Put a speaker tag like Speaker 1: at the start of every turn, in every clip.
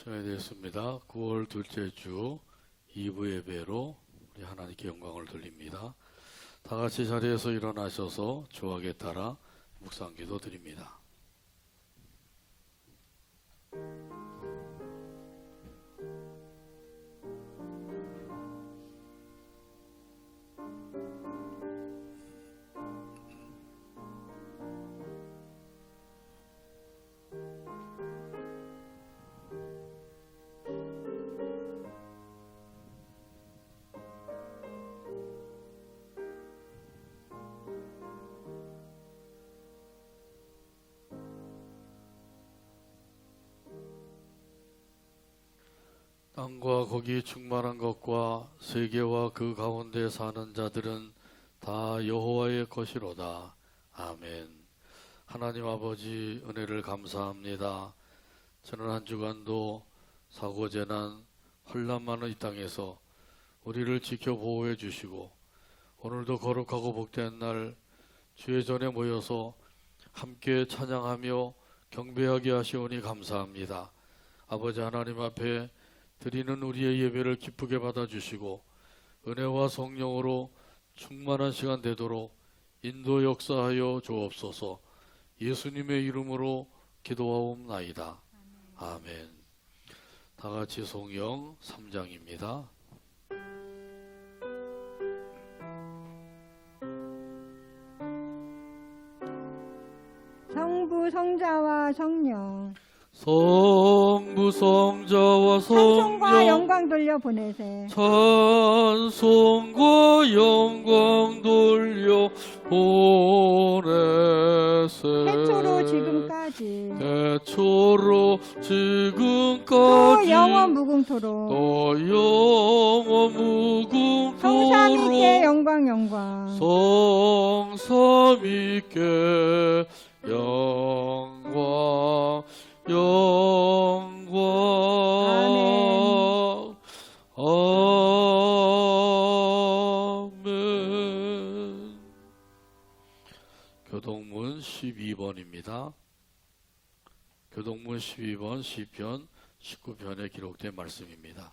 Speaker 1: 시간이 됐습니다. 9월 둘째 주 2부 예배로 우리 하나님께 영광을 돌립니다. 다 같이 자리에서 일어나셔서 주악에 따라 묵상기도 드립니다. 땅과 거기 충만한 것과 세계와 그 가운데 사는 자들은 다 여호와의 것이로다. 아멘. 하나님 아버지 은혜를 감사합니다. 저는 한 주간도 사고재난 환난 많은 이 땅에서 우리를 지켜 보호해 주시고 오늘도 거룩하고 복된 날 주의 전에 모여서 함께 찬양하며 경배하게 하시오니 감사합니다. 아버지 하나님 앞에 드리는 우리의 예배를 기쁘게 받아주시고 은혜와 성령으로 충만한 시간 되도록 인도 역사하여 주옵소서. 예수님의 이름으로 기도하옵나이다. 아멘. 다같이 성령 3장입니다.
Speaker 2: 성부 성자와 성령
Speaker 1: 성부 성자와
Speaker 2: 찬송과
Speaker 1: 성령
Speaker 2: 영광 돌려 보내세.
Speaker 1: 찬송과 영광 돌려 보내세.
Speaker 2: 태초로 지금까지
Speaker 1: 태초로 지금까지
Speaker 2: 또 영원 무궁토록
Speaker 1: 또 영원 무궁토록
Speaker 2: 성삼위께 영광
Speaker 1: 성삼위께 영광 아멘. 교동문 12번입니다. 교동문 12번 시편 19편에 기록된 말씀입니다.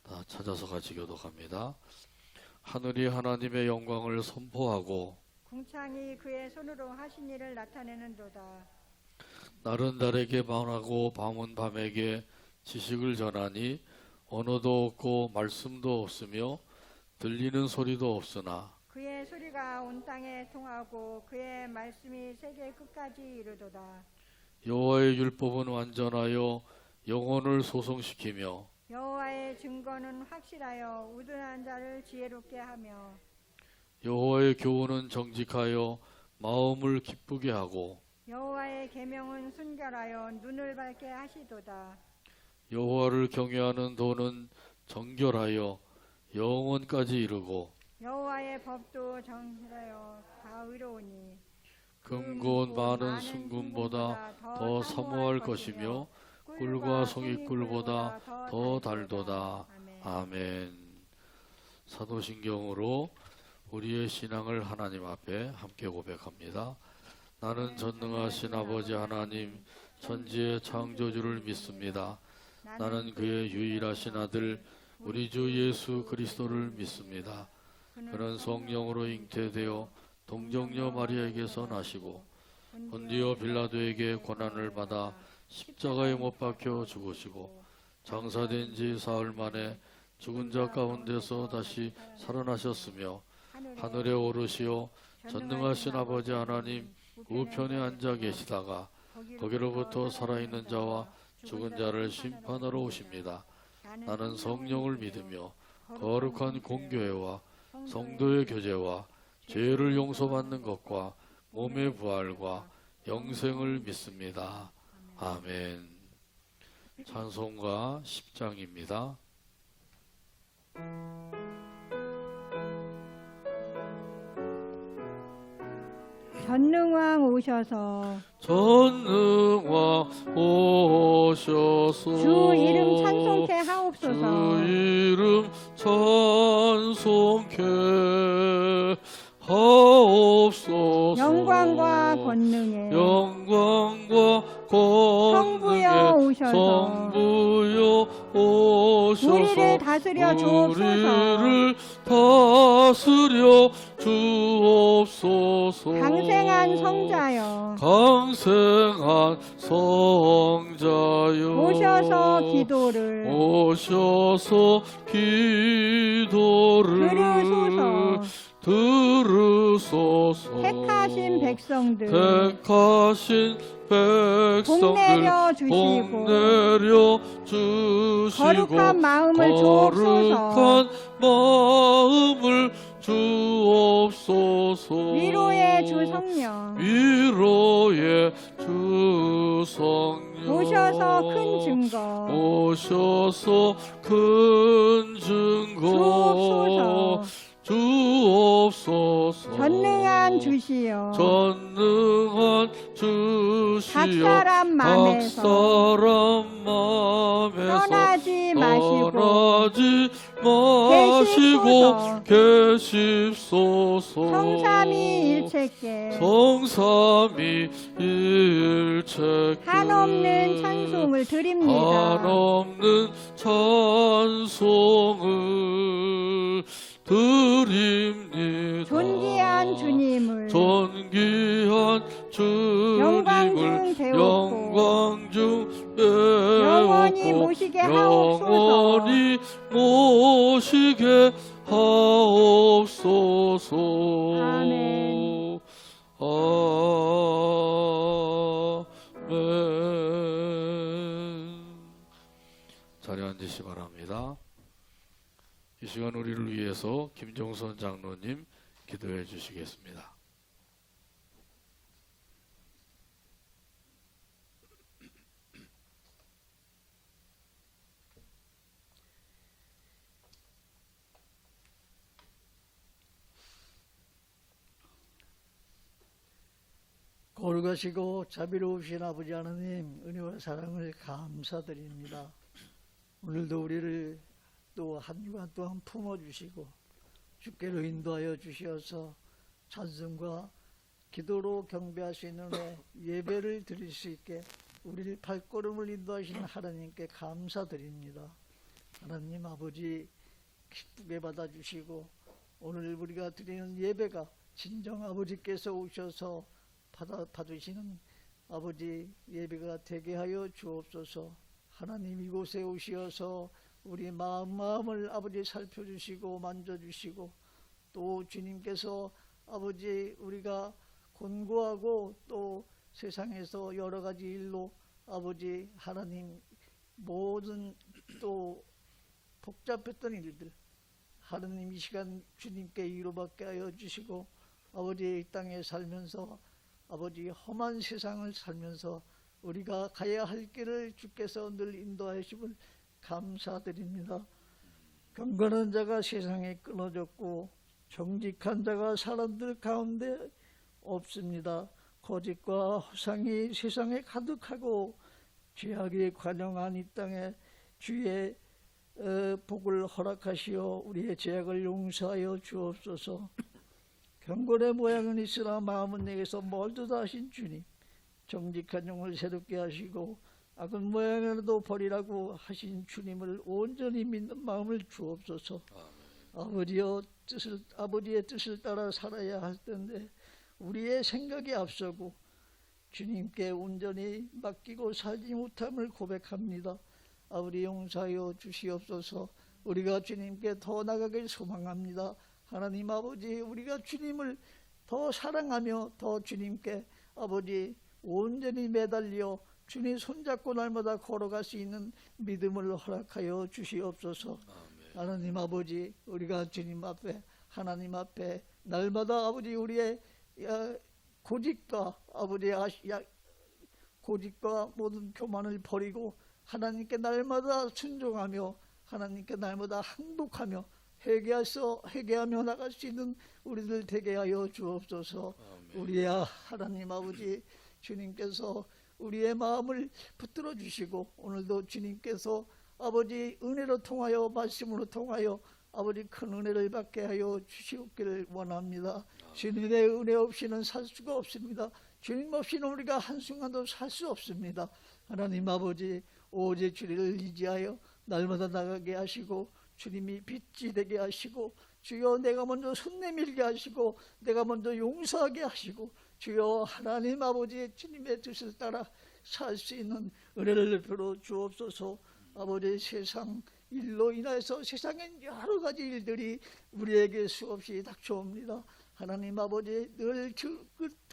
Speaker 1: 다 찾아서 같이 교독합니다. 하늘이 하나님의 영광을 선포하고
Speaker 2: 궁창이 그의 손으로 하신 일을 나타내는도다.
Speaker 1: 날은 달에게 반하고 밤은 밤에게 지식을 전하니 언어도 없고 말씀도 없으며 들리는 소리도 없으나
Speaker 2: 그의 소리가 온 땅에 통하고 그의 말씀이 세계 끝까지 이르도다.
Speaker 1: 여호와의 율법은 완전하여 영혼을 소성시키며
Speaker 2: 여호와의 증거는 확실하여 우둔한 자를 지혜롭게 하며
Speaker 1: 여호와의 교훈은 정직하여 마음을 기쁘게 하고
Speaker 2: 여호와의 계명은 순결하여 눈을 밝게 하시도다.
Speaker 1: 여호와를 경외하는 도는 정결하여 영원까지 이르고
Speaker 2: 여호와의 법도 정결하여 다 의로우니
Speaker 1: 금곧 많은 순금보다 더 사모할 것이며 꿀과 송이꿀보다 더 달도다. 아멘. 사도신경으로 우리의 신앙을 하나님 앞에 함께 고백합니다. 나는 전능하신 아버지 하나님 천지의 창조주를 믿습니다. 나는 그의 유일하신 아들 우리 주 예수 그리스도를 믿습니다. 그는 성령으로 잉태되어 동정녀 마리아에게서 나시고 본디오 빌라도에게 고난을 받아 십자가에 못 박혀 죽으시고 장사된 지 사흘 만에 죽은 자 가운데서 다시 살아나셨으며 하늘에 오르시어 전능하신 아버지 하나님 우편에 앉아 계시다가 거기로부터 살아있는 자와 죽은 자를 심판하러 오십니다. 나는 성령을 믿으며 거룩한 공교회와 성도의 교제와 죄를 용서받는 것과 몸의 부활과 영생을 믿습니다. 아멘. 찬송가 10장입니다.
Speaker 2: 전능왕 오셔서
Speaker 1: 전능왕 오셔서
Speaker 2: 주 이름 찬송케 하옵소서.
Speaker 1: 주 이름 찬송케 하옵소서.
Speaker 2: 영광과 권능에
Speaker 1: 영광과
Speaker 2: 성부여
Speaker 1: 권능에
Speaker 2: 오셔서
Speaker 1: 성부여 오셔서
Speaker 2: 우리를 다스려 주옵소서.
Speaker 1: 우리를 다스려 주옵소서.
Speaker 2: 강생한 성자여
Speaker 1: 강생한 성자여
Speaker 2: 오셔서 기도를
Speaker 1: 오셔서 기도를 들으소서.
Speaker 2: 택하신 백성들
Speaker 1: 택하신 백성들
Speaker 2: 복내려 주시고
Speaker 1: 복내려 주시고
Speaker 2: 거룩한 마음을 주옵소서.
Speaker 1: 거룩한 마음을 주옵소서.
Speaker 2: 위로의 주 성령
Speaker 1: 위로의 주 성령
Speaker 2: 오셔서 큰 증거
Speaker 1: 오셔서 큰 증거 주옵소서.
Speaker 2: 전능한 주시여
Speaker 1: 전능한 주시여
Speaker 2: 각 사람 맘에서 떠나지 마시고
Speaker 1: 계십소서.
Speaker 2: 성삼위일체께
Speaker 1: 성삼위일체께
Speaker 2: 한없는 찬송을 드립니다.
Speaker 1: 한없는 찬송을 드립니다.
Speaker 2: 존귀한 주님을 영광 중 배웠고
Speaker 1: 영광 중
Speaker 2: 영원히
Speaker 1: 배웠고
Speaker 2: 모시게 하옵소서.
Speaker 1: 영원히 모시게 하옵소서.
Speaker 2: 아멘.
Speaker 1: 아멘. 자리 앉으시 바랍니다. 이 시간 우리를 위해서 김종선 장로님 기도해 주시겠습니다.
Speaker 3: 거룩하시고 자비로우신 아버지 하나님, 은혜와 사랑을 감사드립니다. 오늘도 우리를 또 한 주간 동안 품어주시고 주께로 인도하여 주시어서 찬송과 기도로 경배할 수 있는 예배를 드릴 수 있게 우리를 발걸음을 인도하시는 하나님께 감사드립니다. 하나님 아버지 기쁘게 받아주시고 오늘 우리가 드리는 예배가 진정 아버지께서 오셔서 받으시는 아버지 예배가 되게 하여 주옵소서. 하나님 이곳에 오시어서 우리 마음을 아버지 살펴주시고 만져주시고 또 주님께서 아버지 우리가 곤고하고 또 세상에서 여러 가지 일로 아버지 하나님 모든 또 복잡했던 일들 하나님 이 시간 주님께 위로받게 하여 주시고 아버지 이 땅에 살면서 아버지 험한 세상을 살면서 우리가 가야 할 길을 주께서 늘 인도하심을 감사드립니다. 경건한 자가 세상에 끊어졌고 정직한 자가 사람들 가운데 없습니다. 거짓과 허상이 세상에 가득하고 죄악이 관영한 이 땅에 주의 복을 허락하시어 우리의 죄악을 용서하여 주옵소서. 경건의 모양은 있으나 마음은 내게서 멀도다 하신 주님, 정직한 영을 새롭게 하시고 악은 모양이라도 버리라고 하신 주님을 온전히 믿는 마음을 주옵소서. 아버지의 뜻을 따라 살아야 할 텐데 우리의 생각이 앞서고 주님께 온전히 맡기고 살지 못함을 고백합니다. 아버지 용서하여 주시옵소서. 우리가 주님께 더 나가길 소망합니다. 하나님 아버지 우리가 주님을 더 사랑하며 더 주님께 아버지 온전히 매달려 주님 손잡고 날마다 걸어갈 수 있는 믿음을 허락하여 주시옵소서. 하나님 아버지 우리가 주님 앞에 하나님 앞에 날마다 아버지 우리의 고집과 아버지 고집과 모든 교만을 버리고 하나님께 날마다 순종하며 하나님께 날마다 항복하며 회개하며 나갈 수 있는 우리들 되게 하여 주옵소서. 우리의 하나님 아버지 주님께서 우리의 마음을 붙들어 주시고 오늘도 주님께서 아버지 은혜로 통하여 말씀으로 통하여 아버지 큰 은혜를 받게 하여 주시옵기를 원합니다. 주님의 은혜 없이는 살 수가 없습니다. 주님 없이는 우리가 한순간도 살 수 없습니다. 하나님 아버지, 오직 주를 의지하여 날마다 나가게 하시고 주님이 빛이 되게 하시고 주여 내가 먼저 손 내밀게 하시고 내가 먼저 용서하게 하시고 주여 하나님 아버지의 주님의 뜻을 따라 살 수 있는 은혜를 베풀어 주옵소서. 아버지, 세상 일로 인해서 세상엔 여러 가지 일들이 우리에게 수없이 닥쳐옵니다. 하나님 아버지, 늘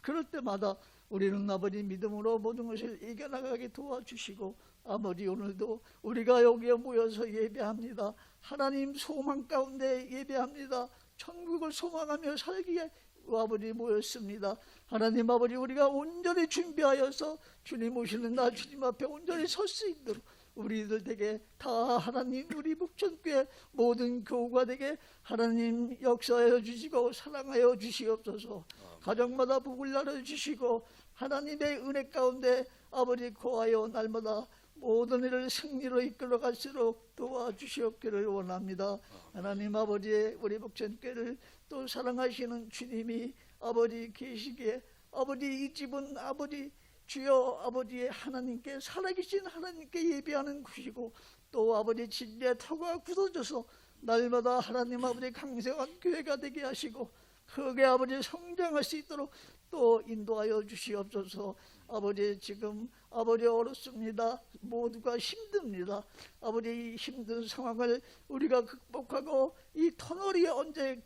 Speaker 3: 그럴 때마다 우리는 아버지 믿음으로 모든 것을 이겨나가게 도와주시고 아버지, 오늘도 우리가 여기에 모여서 예배합니다. 하나님 소망 가운데 예배합니다. 천국을 소망하며 살기에 아버지 모였습니다. 하나님 아버지, 우리가 온전히 준비하여서 주님 오시는 날 주님 앞에 온전히 설 수 있도록 우리들 되게 다 하나님 우리 북천교회 모든 교우가 되게 하나님 역사하여 주시고 사랑하여 주시옵소서. 가정마다 복을 나눠 주시고 하나님의 은혜 가운데 아버지 거하여 날마다 모든 일을 승리로 이끌어 갈수록 도와주시옵기를 원합니다. 하나님 아버지의 우리 북천교회를 또 사랑하시는 주님이 아버지 계시기에 아버지 이 집은 아버지 주여 아버지의 하나님께 살아계신 하나님께 예배하는 곳이고 또 아버지 진리의 터가 굳어져서 날마다 하나님 아버지 강성한 교회가 되게 하시고 크게 아버지 성장할 수 있도록 또 인도하여 주시옵소서. 아버지, 지금 아버지 어렵습니다. 모두가 힘듭니다. 아버지, 이 힘든 상황을 우리가 극복하고 이 터널이 언제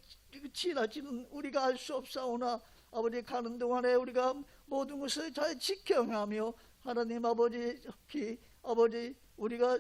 Speaker 3: 지나지는 우리가 알 수 없사오나 아버지, 가는 동안에 우리가 모든 것을 잘 지켜가며 하나님 아버지 아버지 우리가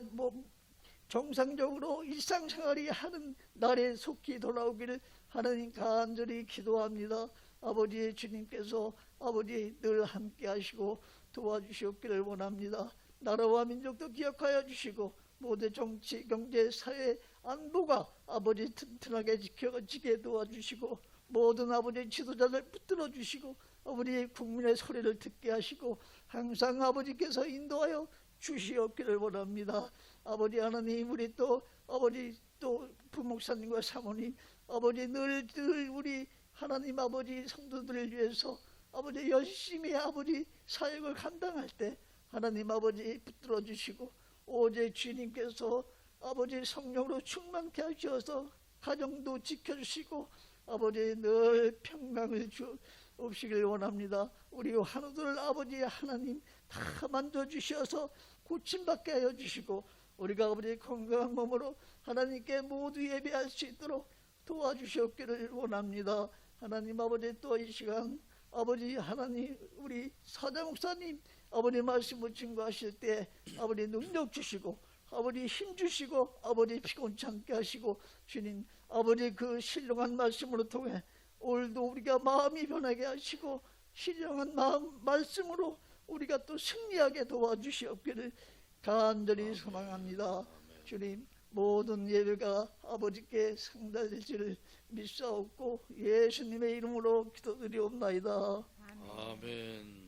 Speaker 3: 정상적으로 일상생활이 하는 날에 속히 돌아오기를 하나님 간절히 기도합니다. 아버지, 주님께서 아버지 늘 함께 하시고 도와주시옵기를 원합니다. 나라와 민족도 기억하여 주시고 모든 정치, 경제, 사회, 안보가 아버지 튼튼하게 지켜지게 도와주시고 모든 아버지 지도자들 붙들어 주시고 아버지 국민의 소리를 듣게 하시고 항상 아버지께서 인도하여 주시옵기를 원합니다. 아버지 하나님, 우리 또 아버지 또 부목사님과 사모님 아버지 늘 우리 하나님 아버지 성도들을 위해서 아버지 열심히 아버지 사역을 감당할 때 하나님 아버지 붙들어 주시고 오직 주님께서 아버지 성령으로 충만케 하셔서 가정도 지켜주시고 아버지 늘 평강을 주시길 원합니다. 우리 환우들 아버지 하나님 다 만져주셔서 고침받게 하여 주시고 우리가 아버지 건강한 몸으로 하나님께 모두 예배할 수 있도록 도와주셨기를 원합니다. 하나님 아버지, 또 이 시간 아버지 하나님 우리 사자 목사님 아버지 말씀을 증거하실 때 아버지 능력 주시고 아버지 힘 주시고 아버지 피곤치 않게 하시고 주님 아버지 그 신령한 말씀으로 통해 오늘도 우리가 마음이 변하게 하시고 신령한 말씀으로 우리가 또 승리하게 도와주시옵기를 간절히 소망합니다. 주님, 모든 예배가 아버지께 상달될지를 믿사옵고 예수님의 이름으로 기도드리옵나이다.
Speaker 1: 아멘.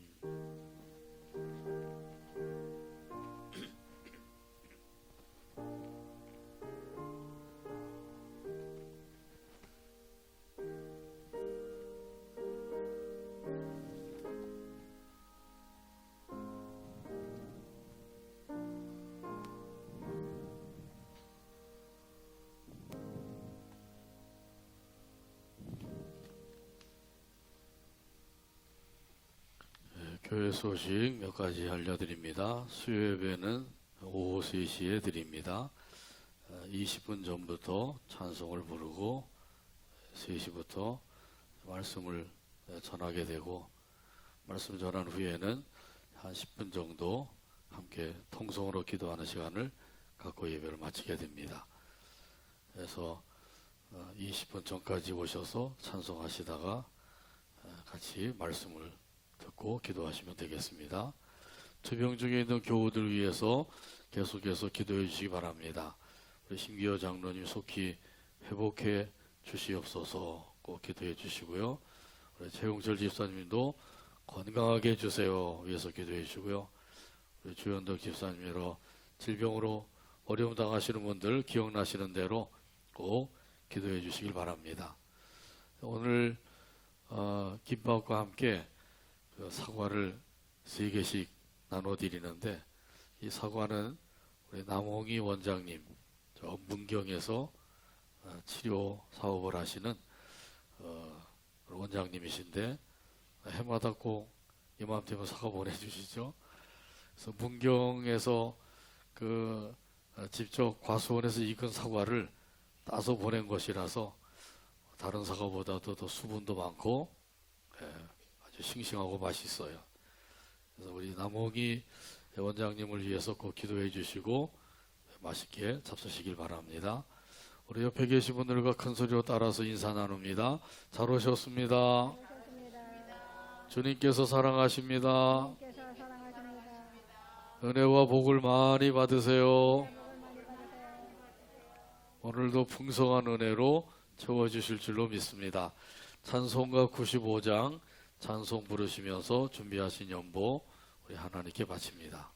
Speaker 1: 교회 소식 몇 가지 알려드립니다. 수요 예배는 오후 3시에 드립니다. 20분 전부터 찬송을 부르고 3시부터 말씀을 전하게 되고 말씀 전한 후에는 한 10분 정도 함께 통성으로 기도하는 시간을 갖고 예배를 마치게 됩니다. 그래서 20분 전까지 오셔서 찬송하시다가 같이 말씀을 듣고 기도하시면 되겠습니다. 투병 중에 있는 교우들 위해서 계속해서 기도해 주시기 바랍니다. 우리 신기호 장로님 속히 회복해 주시옵소서 꼭 기도해 주시고요. 우리 최용철 집사님도 건강하게 해주세요 위해서 기도해 주시고요. 우리 주현덕 집사님으로 질병으로 어려움 당하시는 분들 기억나시는 대로 꼭 기도해 주시길 바랍니다. 오늘 김밥과 함께 그 사과를 3개씩 나눠드리는데, 이 사과는 우리 남홍희 원장님, 저 문경에서 치료 사업을 하시는 원장님이신데, 해마다 꼭 이맘때면 사과 보내주시죠. 그래서 문경에서 직접 과수원에서 익은 사과를 따서 보낸 것이라서 다른 사과보다도 더 수분도 많고 아주 싱싱하고 맛있어요. 그래서 우리 남홍희 원장님을 위해서 꼭 기도해 주시고 맛있게 잡수시길 바랍니다. 우리 옆에 계신 분들과 큰 소리로 따라서 인사 나눕니다. 잘 오셨습니다. 주님께서 사랑하십니다.
Speaker 2: 주님께서 사랑하십니다.
Speaker 1: 은혜와 복을 많이 받으세요. 오늘도 풍성한 은혜로 채워주실 줄로 믿습니다. 찬송가 95장 찬송 부르시면서 준비하신 연보 우리 하나님께 바칩니다.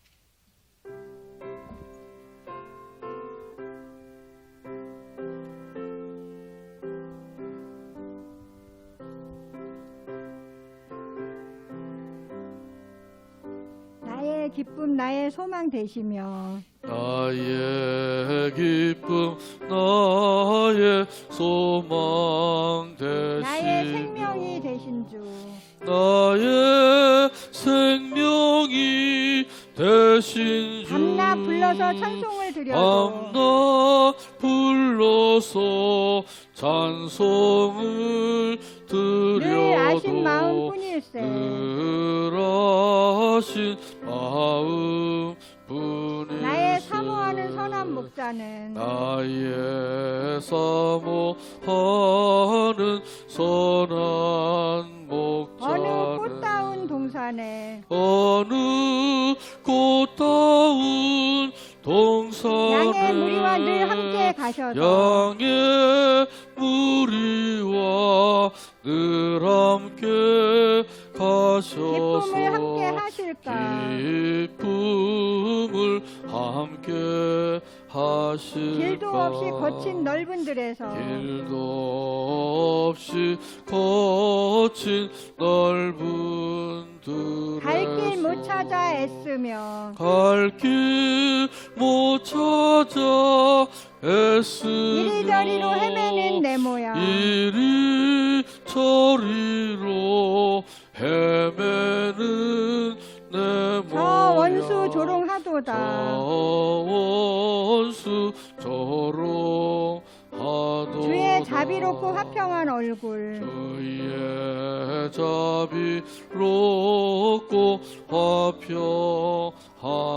Speaker 2: 나의 기쁨 나의 소망 되시며
Speaker 1: 나의 기쁨 나의 소망
Speaker 2: 나의
Speaker 1: 되시며
Speaker 2: 생명이 되신 주
Speaker 1: 나의 생명이 되신 주
Speaker 2: 밤낮 불러서 찬송을 드려도
Speaker 1: 밤낮 불러서 찬송을
Speaker 2: 늘 아신
Speaker 1: 드려도
Speaker 2: 마음뿐일세
Speaker 1: 늘 아신 마음뿐일세
Speaker 2: 나의 사모하는 선한 목자는
Speaker 1: 나의 사모하는 선한 목자는
Speaker 2: 어느 꽃다운 동산에
Speaker 1: 어느 꽃다운 동산에
Speaker 2: 양의 무리와 늘 함께 가셔서
Speaker 1: 양의 무리와 늘 함께 가셔서
Speaker 2: 기쁨을 함께 하실까
Speaker 1: 기쁨을 함께 하실까
Speaker 2: 길도 없이 거친 넓은 들에서
Speaker 1: 길도 없이 거친 넓은 들에서
Speaker 2: 갈 길 못 찾아 애쓰며
Speaker 1: 갈 길 못 찾아 애쓰며
Speaker 2: 이리저리로 헤매는 내 모양
Speaker 1: 이리저리로 헤매는 내
Speaker 2: 저
Speaker 1: 모양
Speaker 2: 원수 조롱하도다
Speaker 1: 저 원수 조롱하도다
Speaker 2: 주의 자비롭고 화평한 얼굴
Speaker 1: 주의 자비롭고 화평한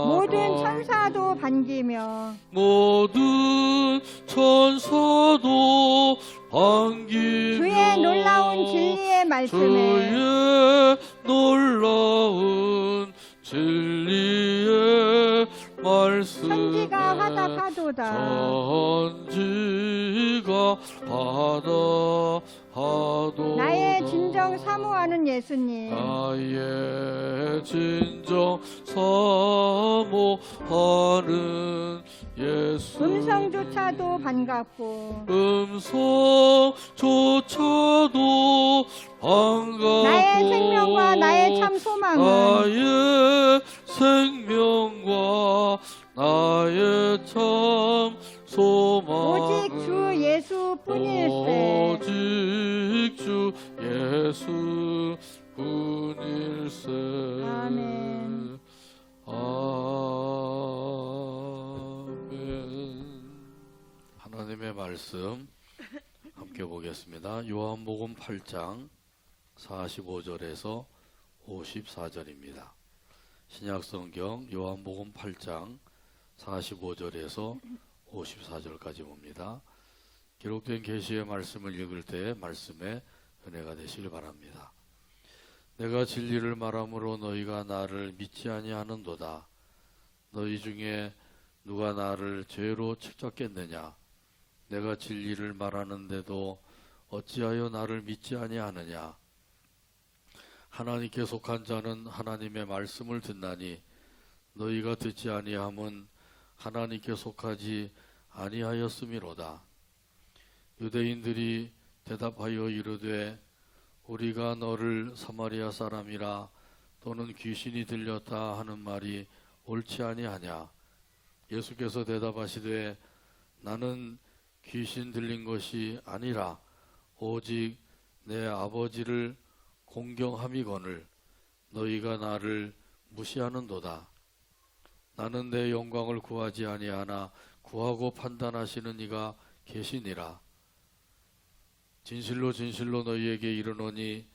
Speaker 2: 모든 천사도 반기며
Speaker 1: 모든 천사도 반기며
Speaker 2: 주의 놀라운 진리의 말씀에
Speaker 1: 주의 놀라운 진리의 말씀에
Speaker 2: 천지가 화답하도다
Speaker 1: 천지가 화답하도다
Speaker 2: 나의 진정 사모하는 예수님
Speaker 1: 나의 진정 사모하는 예수
Speaker 2: 음성조차도 반갑고
Speaker 1: 음성조차도 반갑고
Speaker 2: 나의 생명과 나의 참 소망은
Speaker 1: 나의 생명과 나의 참 소망은
Speaker 2: 오직 주 예수뿐일세
Speaker 1: 오직 주 예수뿐일세
Speaker 2: 아멘.
Speaker 1: 아멘. 하나님의 말씀 함께 보겠습니다. 요한복음 8장 45절에서 54절입니다. 신약성경 요한복음 8장 45절에서 54절까지 봅니다. 기록된 계시의 말씀을 읽을 때 말씀에 은혜가 되시길 바랍니다. 내가 진리를 말함으로 너희가 나를 믿지 아니하는도다. 너희 중에 누가 나를 죄로 책잡겠느냐? 내가 진리를 말하는데도 어찌하여 나를 믿지 아니하느냐? 하나님께 속한 자는 하나님의 말씀을 듣나니 너희가 듣지 아니함은 하나님께 속하지 아니하였음이로다. 유대인들이 대답하여 이르되 우리가 너를 사마리아 사람이라 또는 귀신이 들렸다 하는 말이 옳지 아니하냐. 예수께서 대답하시되 나는 귀신 들린 것이 아니라 오직 내 아버지를 공경함이거늘 너희가 나를 무시하는도다. 나는 내 영광을 구하지 아니하나 구하고 판단하시는 이가 계시니라. 진실로 진실로 너희에게 이르노니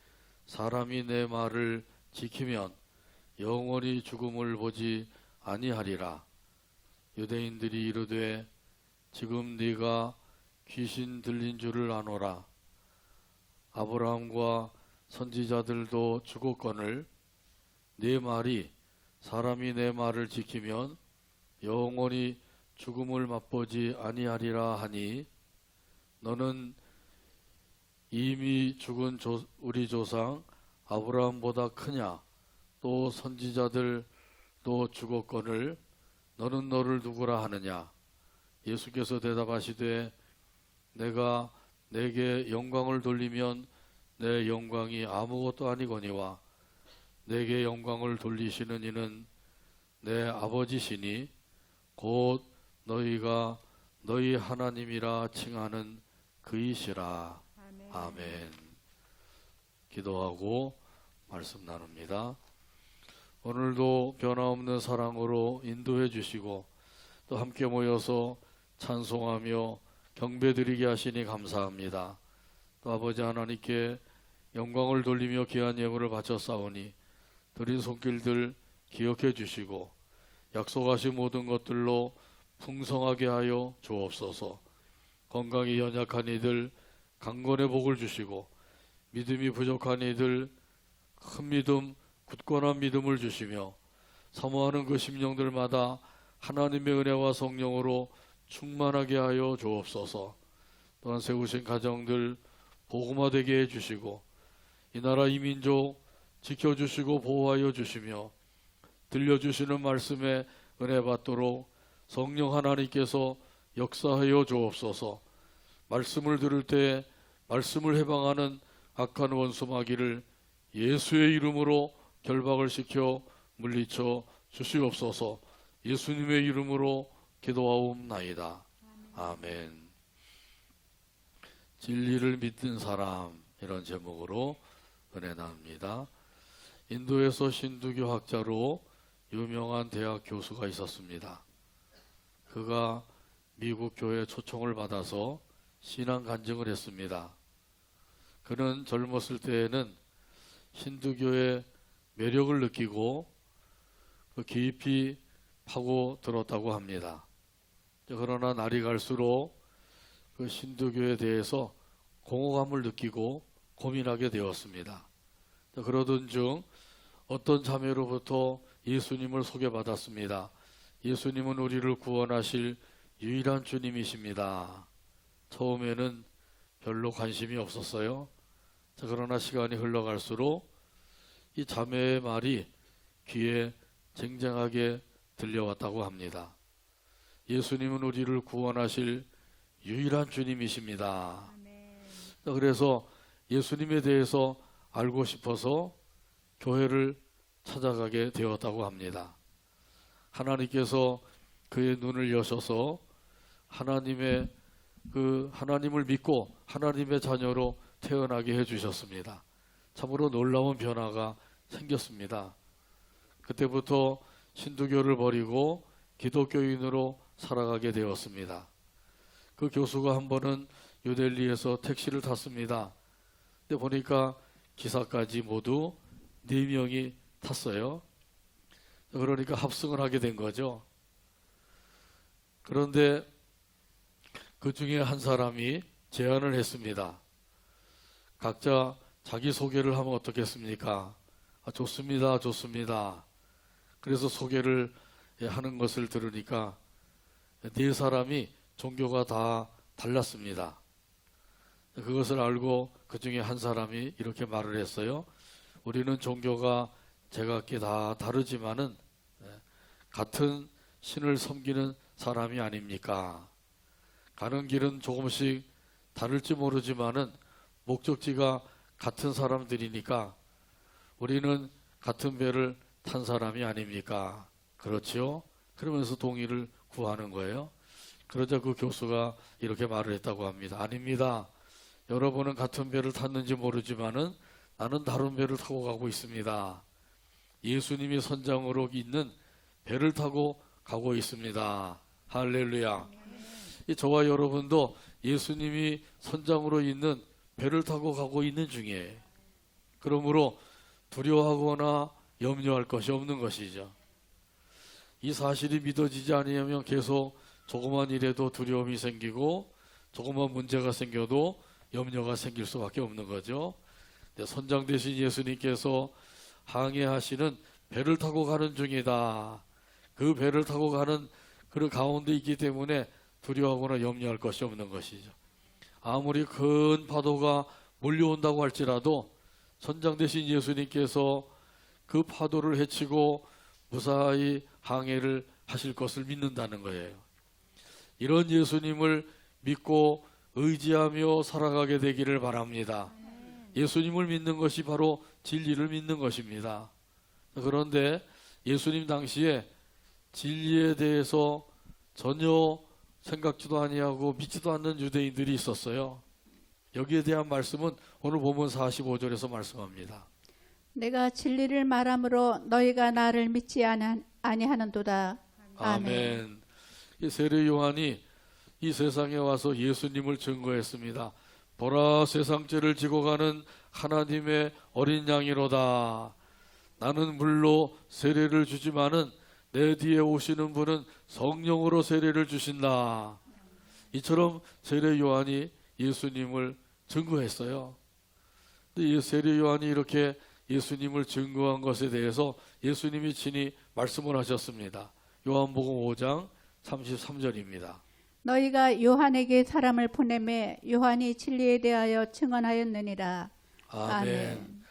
Speaker 1: 사람이 내 말을 지키면 영원히 죽음을 보지 아니하리라. 유대인들이 이르되 지금 네가 귀신 들린 줄을 아노라. 아브라함과 선지자들도 죽었거늘 네 말이 사람이 내 말을 지키면 영원히 죽음을 맛보지 아니하리라 하니 너는 이미 죽은 우리 조상 아브라함보다 크냐? 또 선지자들도 죽었거늘 너는 너를 누구라 하느냐? 예수께서 대답하시되 내가 내게 영광을 돌리면 내 영광이 아무것도 아니거니와 내게 영광을 돌리시는 이는 내 아버지시니 곧 너희가 너희 하나님이라 칭하는 그이시라.
Speaker 2: 아멘.
Speaker 1: 아멘. 기도하고 말씀 나눕니다. 오늘도 변화없는 사랑으로 인도해 주시고 또 함께 모여서 찬송하며 경배드리게 하시니 감사합니다. 또 아버지 하나님께 영광을 돌리며 귀한 예물을 바쳤사오니 드린 손길들 기억해 주시고 약속하신 모든 것들로 풍성하게 하여 주옵소서. 건강이 연약한 이들 강건의 복을 주시고 믿음이 부족한 이들 큰 믿음 굳건한 믿음을 주시며 사모하는 그 심령들마다 하나님의 은혜와 성령으로 충만하게 하여 주옵소서. 또한 세우신 가정들 복음화되게 해주시고 이 나라 이 민족 지켜주시고 보호하여 주시며 들려주시는 말씀에 은혜 받도록 성령 하나님께서 역사하여 주옵소서. 말씀을 들을 때 말씀을 해방하는 악한 원수 마귀를 예수의 이름으로 결박을 시켜 물리쳐 주시옵소서. 예수님의 이름으로 기도하옵나이다. 아멘. 진리를 믿는 사람, 이런 제목으로 은혜 나눕니다. 인도에서 신두교 학자로 유명한 대학 교수가 있었습니다. 그가 미국 교회 초청을 받아서 신앙 간증을 했습니다. 그는 젊었을 때에는 힌두교의 매력을 느끼고 깊이 파고 들었다고 합니다. 그러나 날이 갈수록 그 힌두교에 대해서 공허감을 느끼고 고민하게 되었습니다. 그러던 중 어떤 자매로부터 예수님을 소개받았습니다. 예수님은 우리를 구원하실 유일한 주님이십니다. 처음에는 별로 관심이 없었어요. 그러나 시간이 흘러갈수록 이 자매의 말이 귀에 쟁쟁하게 들려왔다고 합니다. 예수님은 우리를 구원하실 유일한 주님이십니다.
Speaker 2: 아멘.
Speaker 1: 그래서 예수님에 대해서 알고 싶어서 교회를 찾아가게 되었다고 합니다. 하나님께서 그의 눈을 여셔서 하나님을 믿고 하나님의 자녀로 태어나게 해주셨습니다. 참으로 놀라운 변화가 생겼습니다. 그때부터 신두교를 버리고 기독교인으로 살아가게 되었습니다. 그 교수가 한 번은 뉴델리에서 택시를 탔습니다. 근데 보니까 기사까지 모두 4명이 탔어요. 그러니까 합승을 하게 된 거죠. 그런데 그 중에 한 사람이 제안을 했습니다. 각자 자기 소개를 하면 어떻겠습니까? 좋습니다, 좋습니다. 그래서 소개를 하는 것을 들으니까 4사람이 종교가 다 달랐습니다. 그것을 알고 그 중에 한 사람이 이렇게 말을 했어요. 우리는 종교가 제각기 다 다르지만은 같은 신을 섬기는 사람이 아닙니까? 가는 길은 조금씩 다를지 모르지만은 목적지가 같은 사람들이니까 우리는 같은 배를 탄 사람이 아닙니까? 그렇지요? 그러면서 동의를 구하는 거예요. 그러자 그 교수가 이렇게 말을 했다고 합니다. 아닙니다. 여러분은 같은 배를 탔는지 모르지만은 나는 다른 배를 타고 가고 있습니다. 예수님이 선장으로 있는 배를 타고 가고 있습니다. 할렐루야. 저와 여러분도 예수님이 선장으로 있는 배를 타고 가고 있는 중에, 그러므로 두려워하거나 염려할 것이 없는 것이죠. 이 사실이 믿어지지 않으면 계속 조그만 일에도 두려움이 생기고 조그만 문제가 생겨도 염려가 생길 수밖에 없는 거죠. 선장 대신 예수님께서 항해하시는 배를 타고 가는 중이다. 그 배를 타고 가는 그 가운데 있기 때문에 두려워하거나 염려할 것이 없는 것이죠. 아무리 큰 파도가 몰려온다고 할지라도 선장 대신 예수님께서 그 파도를 헤치고 무사히 항해를 하실 것을 믿는다는 거예요. 이런 예수님을 믿고 의지하며 살아가게 되기를 바랍니다. 예수님을 믿는 것이 바로 진리를 믿는 것입니다. 그런데 예수님 당시에 진리에 대해서 전혀 생각지도 아니하고 믿지도 않는 유대인들이 있었어요. 여기에 대한 말씀은 오늘 본문 45절에서 말씀합니다.
Speaker 4: 내가 진리를 말함으로 너희가 나를 믿지 아니하는도다.
Speaker 1: 아멘. 이 세례 요한이 이 세상에 와서 예수님을 증거했습니다. 보라, 세상 죄를 지고 가는 하나님의 어린 양이로다. 나는 물로 세례를 주지만은 내 뒤에 오시는 분은 성령으로 세례를 주신다. 이처럼 세례 요한이 예수님을 증거했어요. 근데 이 세례 요한이 이렇게 예수님을 증거한 것에 대해서 예수님이 친히 말씀을 하셨습니다. 요한복음 5장 33절입니다.
Speaker 4: 너희가 요한에게 사람을 보내매 요한이 진리에 대하여 증언하였느니라.
Speaker 1: 아멘.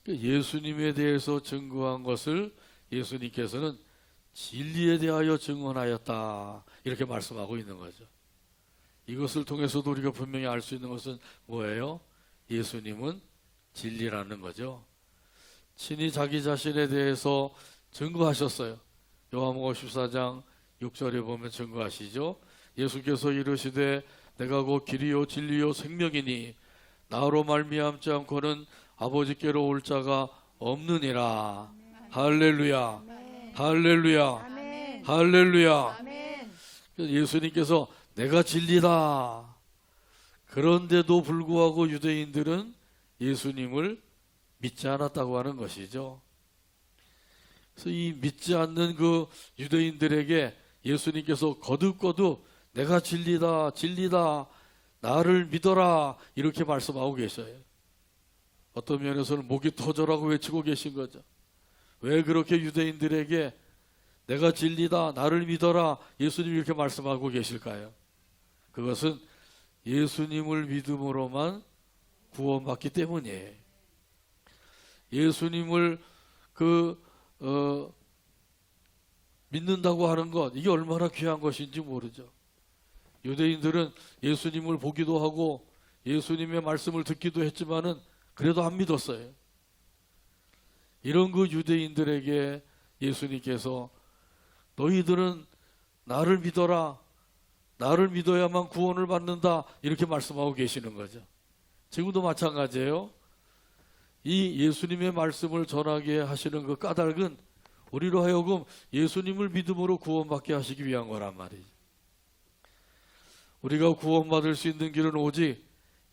Speaker 1: 예수님에 대해서 증거한 것을 예수님께서는 진리에 대하여 증언하였다. 이렇게 말씀하고 있는 거죠. 이것을 통해서도 우리가 분명히 알 수 있는 것은 뭐예요? 예수님은 진리라는 거죠. 친히 자기 자신에 대해서 증거하셨어요. 요한복음 14장 6절에 보면 증거하시죠. 예수께서 이르시되 내가 곧 길이요 진리요 생명이니 나로 말미암지 않고는 아버지께로 올 자가 없느니라. 할렐루야. 할렐루야.
Speaker 2: 아멘.
Speaker 1: 할렐루야.
Speaker 2: 아멘.
Speaker 1: 예수님께서 내가 진리다. 그런데도 불구하고 유대인들은 예수님을 믿지 않았다고 하는 것이죠. 그래서 이 믿지 않는 그 유대인들에게 예수님께서 거듭거듭 내가 진리다, 진리다, 나를 믿어라 이렇게 말씀하고 계셔요. 어떤 면에서는 목이 터져라고 외치고 계신 거죠. 왜 그렇게 유대인들에게 내가 진리다, 나를 믿어라 예수님이 이렇게 말씀하고 계실까요? 그것은 예수님을 믿음으로만 구원받기 때문이에요. 예수님을 믿는다고 하는 것, 이게 얼마나 귀한 것인지 모르죠. 유대인들은 예수님을 보기도 하고 예수님의 말씀을 듣기도 했지만은 그래도 안 믿었어요. 이런 그 유대인들에게 예수님께서 너희들은 나를 믿어라, 나를 믿어야만 구원을 받는다 이렇게 말씀하고 계시는 거죠. 지금도 마찬가지예요. 이 예수님의 말씀을 전하게 하시는 그 까닭은 우리로 하여금 예수님을 믿음으로 구원받게 하시기 위한 거란 말이죠. 우리가 구원받을 수 있는 길은 오직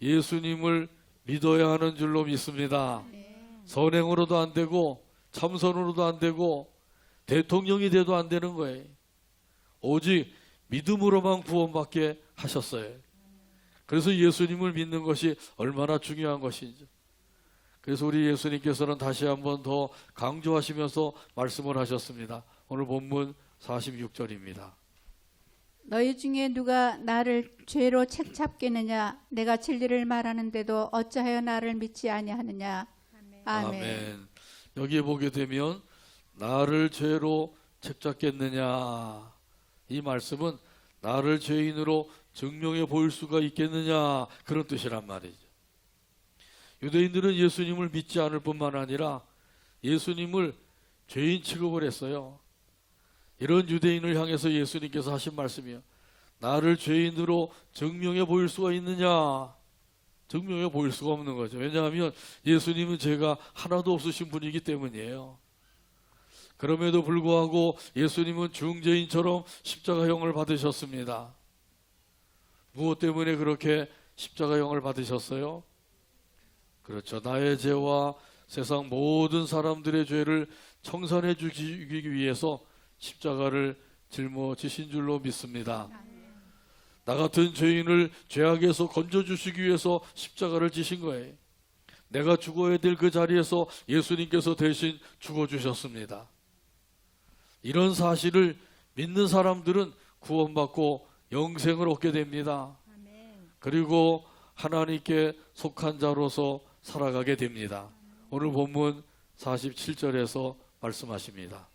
Speaker 1: 예수님을 믿어야 하는 줄로 믿습니다. 선행으로도 안 되고 참선으로도 안 되고 대통령이 돼도 안 되는 거예요. 오직 믿음으로만 구원받게 하셨어요. 그래서 예수님을 믿는 것이 얼마나 중요한 것인지. 그래서 우리 예수님께서는 다시 한번 더 강조하시면서 말씀을 하셨습니다. 오늘 본문 46절입니다.
Speaker 4: 너희 중에 누가 나를 죄로 책잡겠느냐? 내가 진리를 말하는데도 어찌하여 나를 믿지 아니하느냐? 아멘.
Speaker 1: 여기에 보게 되면 나를 죄로 책잡겠느냐, 이 말씀은 나를 죄인으로 증명해 보일 수가 있겠느냐, 그런 뜻이란 말이죠. 유대인들은 예수님을 믿지 않을 뿐만 아니라 예수님을 죄인 취급을 했어요. 이런 유대인을 향해서 예수님께서 하신 말씀이요, 나를 죄인으로 증명해 보일 수가 있느냐? 증명해 보일 수가 없는 거죠. 왜냐하면 예수님은 죄가 하나도 없으신 분이기 때문이에요. 그럼에도 불구하고 예수님은 중죄인처럼 십자가형을 받으셨습니다. 무엇 때문에 그렇게 십자가형을 받으셨어요? 그렇죠. 나의 죄와 세상 모든 사람들의 죄를 청산해 주기 위해서 십자가를 짊어지신 줄로 믿습니다. 나 같은 죄인을 죄악에서 건져주시기 위해서 십자가를 지신 거예요. 내가 죽어야 될 그 자리에서 예수님께서 대신 죽어주셨습니다. 이런 사실을 믿는 사람들은 구원받고 영생을 얻게 됩니다. 그리고 하나님께 속한 자로서 살아가게 됩니다. 오늘 본문 47절에서 말씀하십니다.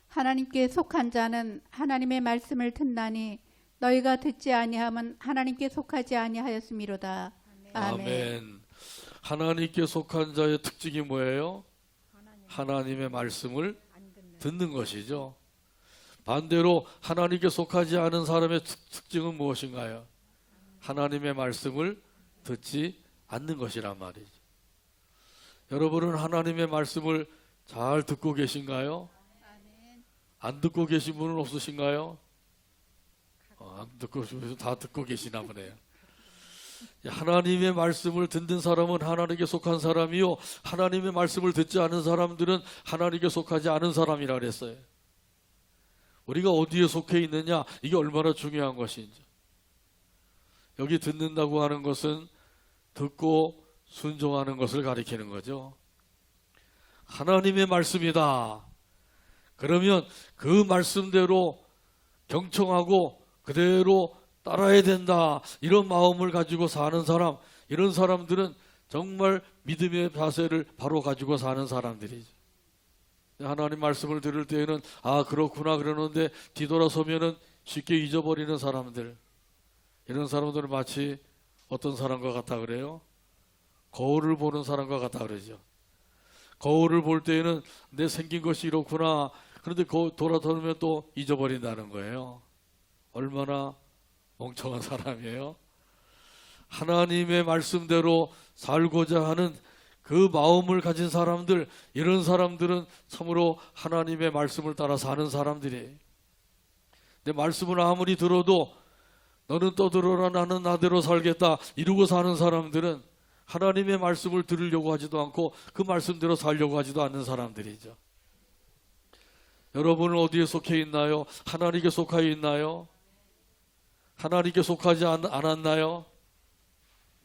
Speaker 4: 하나님께 속한 자는 하나님의 말씀을 듣나니 너희가 듣지 아니함은 하나님께 속하지 아니하였음이로다.
Speaker 1: 아멘. 하나님께 속한 자의 특징이 뭐예요? 하나님의 말씀을 듣는 것이죠. 반대로 하나님께 속하지 않은 사람의 특징은 무엇인가요? 하나님의 말씀을 듣지 않는 것이란 말이죠. 여러분은 하나님의 말씀을 잘 듣고 계신가요? 안 듣고 계신 분은 없으신가요? 안 듣고 다 듣고 계시나 보네요. 하나님의 말씀을 듣는 사람은 하나님께 속한 사람이요, 하나님의 말씀을 듣지 않은 사람들은 하나님께 속하지 않은 사람이라 그랬어요. 우리가 어디에 속해 있느냐, 이게 얼마나 중요한 것인지. 여기 듣는다고 하는 것은 듣고 순종하는 것을 가리키는 거죠. 하나님의 말씀이다. 그러면 그 말씀대로 경청하고 그대로 따라야 된다, 이런 마음을 가지고 사는 사람, 이런 사람들은 정말 믿음의 자세를 바로 가지고 사는 사람들이죠. 하나님 말씀을 들을 때에는 아 그렇구나 그러는데 뒤돌아서면은 쉽게 잊어버리는 사람들, 이런 사람들은 마치 어떤 사람과 같아 그래요? 거울을 보는 사람과 같아 그러죠. 거울을 볼 때에는 내 생긴 것이 이렇구나, 그런데 돌아서면 또 잊어버린다는 거예요. 얼마나 멍청한 사람이에요. 하나님의 말씀대로 살고자 하는 그 마음을 가진 사람들, 이런 사람들은 참으로 하나님의 말씀을 따라 사는 사람들이에요. 내 말씀을 아무리 들어도 너는 떠들어라 나는 나대로 살겠다 이러고 사는 사람들은 하나님의 말씀을 들으려고 하지도 않고 그 말씀대로 살려고 하지도 않는 사람들이죠. 여러분은 어디에 속해 있나요? 하나님께 속하여 있나요? 하나님께 속하지 않았나요?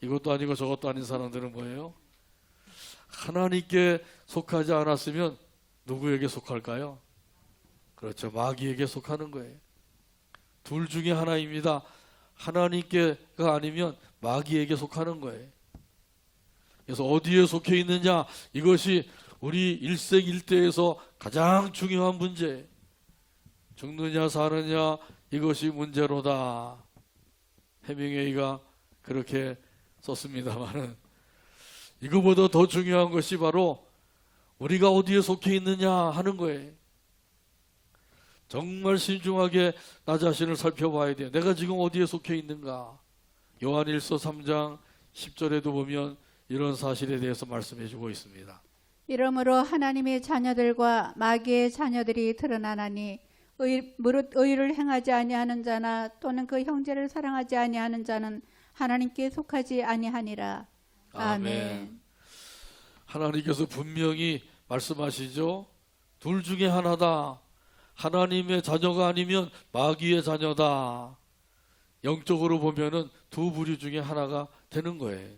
Speaker 1: 이것도 아니고 저것도 아닌 사람들은 뭐예요? 하나님께 속하지 않았으면 누구에게 속할까요? 그렇죠. 마귀에게 속하는 거예요. 둘 중에 하나입니다. 하나님께가 아니면 마귀에게 속하는 거예요. 그래서 어디에 속해 있느냐, 이것이 우리 일생일대에서 가장 중요한 문제. 죽느냐 사느냐 이것이 문제로다. 해밍웨이가 그렇게 썼습니다만은 이거보다 더 중요한 것이 바로 우리가 어디에 속해 있느냐 하는 거예요. 정말 신중하게 나 자신을 살펴봐야 돼요. 내가 지금 어디에 속해 있는가. 요한일서 3장 10절에도 보면 이런 사실에 대해서 말씀해 주고 있습니다.
Speaker 4: 이러므로 하나님의 자녀들과 마귀의 자녀들이 드러나나니 무릇 의를 행하지 아니하는 자나 또는 그 형제를 사랑하지 아니하는 자는 하나님께 속하지 아니하니라. 아멘.
Speaker 1: 하나님께서 분명히 말씀하시죠. 둘 중에 하나다. 하나님의 자녀가 아니면 마귀의 자녀다. 영적으로 보면은 두 부류 중에 하나가 되는 거예요.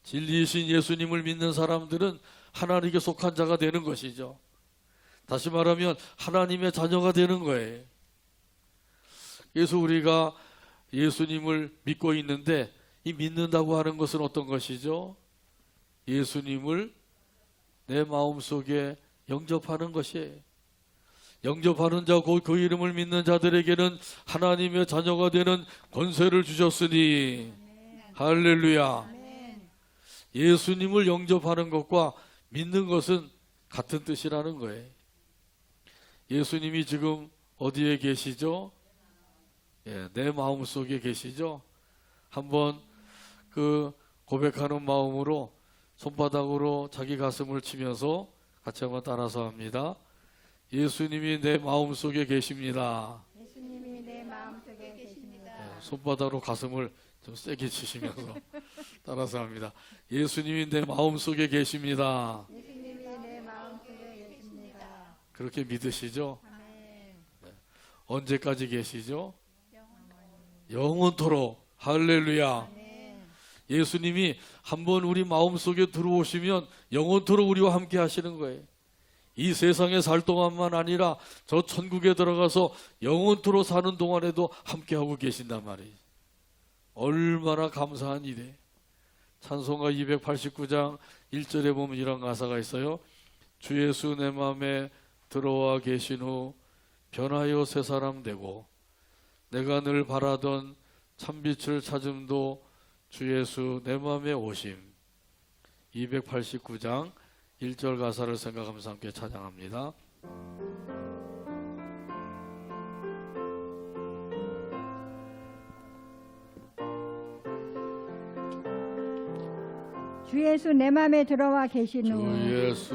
Speaker 1: 진리이신 예수님을 믿는 사람들은 하나님께 속한 자가 되는 것이죠. 다시 말하면 하나님의 자녀가 되는 거예요. 그래서 우리가 예수님을 믿고 있는데 이 믿는다고 하는 것은 어떤 것이죠? 예수님을 내 마음속에 영접하는 것이에요. 영접하는 자 곧 그 이름을 믿는 자들에게는 하나님의 자녀가 되는 권세를 주셨으니 할렐루야. 예수님을 영접하는 것과 믿는 것은 같은 뜻이라는 거예요. 예수님이 지금 어디에 계시죠? 내 마음속에 계시죠? 한번 그 고백하는 마음으로 손바닥으로 자기 가슴을 치면서 같이 한번 따라서 합니다. 예수님이 내 마음속에 계십니다.
Speaker 2: 예수님이 내 마음속에 계십니다.
Speaker 1: 손바닥으로 가슴을 좀 세게 치시면서 따라서 합니다. 예수님이 내 마음속에 계십니다.
Speaker 2: 예수님이 내 마음속에 계십니다.
Speaker 1: 그렇게 믿으시죠?
Speaker 2: 아멘.
Speaker 1: 언제까지 계시죠? 영원토록. 할렐루야.
Speaker 2: 아멘.
Speaker 1: 예수님이 한번 우리 마음속에 들어오시면 영원토록 우리와 함께 하시는 거예요. 이 세상에 살 동안만 아니라 저 천국에 들어가서 영원토록 사는 동안에도 함께하고 계신단 말이에요. 얼마나 감사한 일이에요. 찬송가 289장 1절에 보면 이런 가사가 있어요. 주 예수 내 맘에 들어와 계신 후 변하여 새 사람 되고 내가 늘 바라던 참빛을 찾음도 주 예수 내 맘에 오심. 289장 1절 가사를 생각하면서 함께 찬양합니다.
Speaker 2: 주 예수 내 맘에 들어와 계신
Speaker 1: 주
Speaker 2: 후
Speaker 1: 예수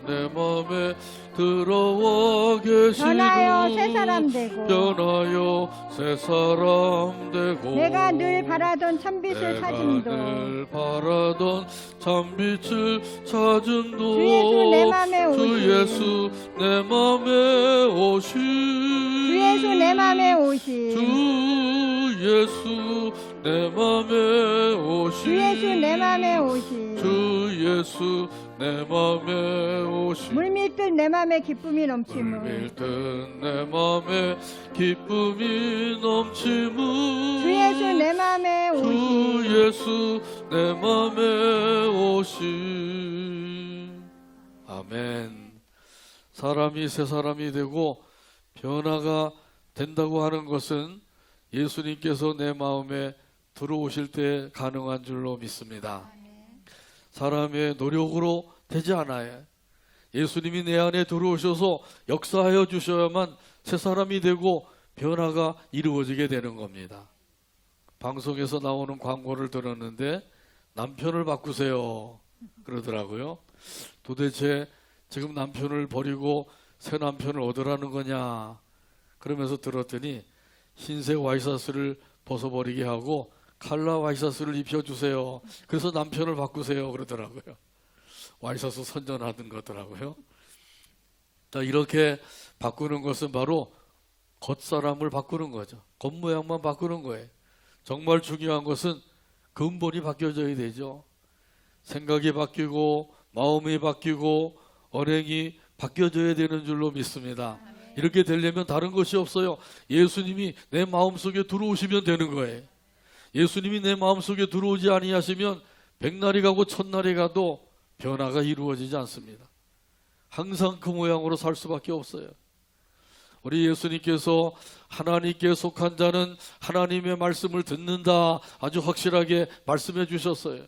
Speaker 1: 내 맘에 들어와 계시고
Speaker 2: 변하여 새 사람 되고
Speaker 1: 변하여 새 사람 되고
Speaker 2: 내가 늘 바라던 참빛을
Speaker 1: 내가
Speaker 2: 찾음도
Speaker 1: 늘 바라던 참빛을 찾음도
Speaker 2: 주 예수 내 맘에
Speaker 1: 주
Speaker 2: 오시
Speaker 1: 예수 내 맘에 오시
Speaker 2: 주 예수 내 맘에 오시
Speaker 1: 주 예수 내 맘에 오시
Speaker 2: 주 예수 내 맘에 오시
Speaker 1: 주 예수 내 맘에 오시
Speaker 2: 물밀듯 내 맘에 기쁨이 넘치무
Speaker 1: 물밀듯 내 맘에 기쁨이 넘치무
Speaker 2: 주 예수 내 맘에 오시
Speaker 1: 주 예수 내 맘에 오시. 아멘. 사람이 새 사람이 되고 변화가 된다고 하는 것은 예수님께서 내 마음에 들어오실 때 가능한 줄로 믿습니다. 사람의 노력으로 되지 않아요. 예수님이 내 안에 들어오셔서 역사하여 주셔야만 새 사람이 되고 변화가 이루어지게 되는 겁니다. 방송에서 나오는 광고를 들었는데 남편을 바꾸세요 그러더라고요. 도대체 지금 남편을 버리고 새 남편을 얻으라는 거냐 그러면서 들었더니 흰색 와이셔츠를 벗어버리게 하고 칼라 와이셔츠를 입혀주세요. 그래서 남편을 바꾸세요 그러더라고요. 와이셔츠 선전하던 거더라고요. 자, 이렇게 바꾸는 것은 바로 겉사람을 바꾸는 거죠. 겉모양만 바꾸는 거예요. 정말 중요한 것은 근본이 바뀌어져야 되죠. 생각이 바뀌고 마음이 바뀌고 언행이 바뀌어져야 되는 줄로 믿습니다. 이렇게 되려면 다른 것이 없어요. 예수님이 내 마음속에 들어오시면 되는 거예요. 예수님이 내 마음속에 들어오지 아니하시면 백날이 가고 천날이 가도 변화가 이루어지지 않습니다. 항상 그 모양으로 살 수밖에 없어요. 우리 예수님께서 하나님께 속한 자는 하나님의 말씀을 듣는다 아주 확실하게 말씀해 주셨어요.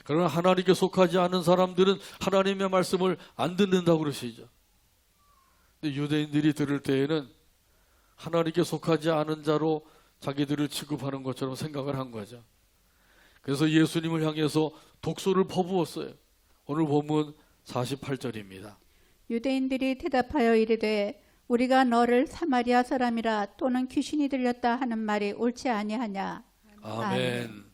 Speaker 1: 그러나 하나님께 속하지 않은 사람들은 하나님의 말씀을 안 듣는다고 그러시죠. 근데 유대인들이 들을 때에는 하나님께 속하지 않은 자로 자기들을 취급하는 것처럼 생각을 한 거죠. 그래서 예수님을 향해서 독소를 퍼부었어요. 오늘 본문 48절입니다.
Speaker 4: 유대인들이 대답하여 이르되 우리가 너를 사마리아 사람이라 또는 귀신이 들렸다 하는 말이 옳지 아니하냐.
Speaker 1: 아멘.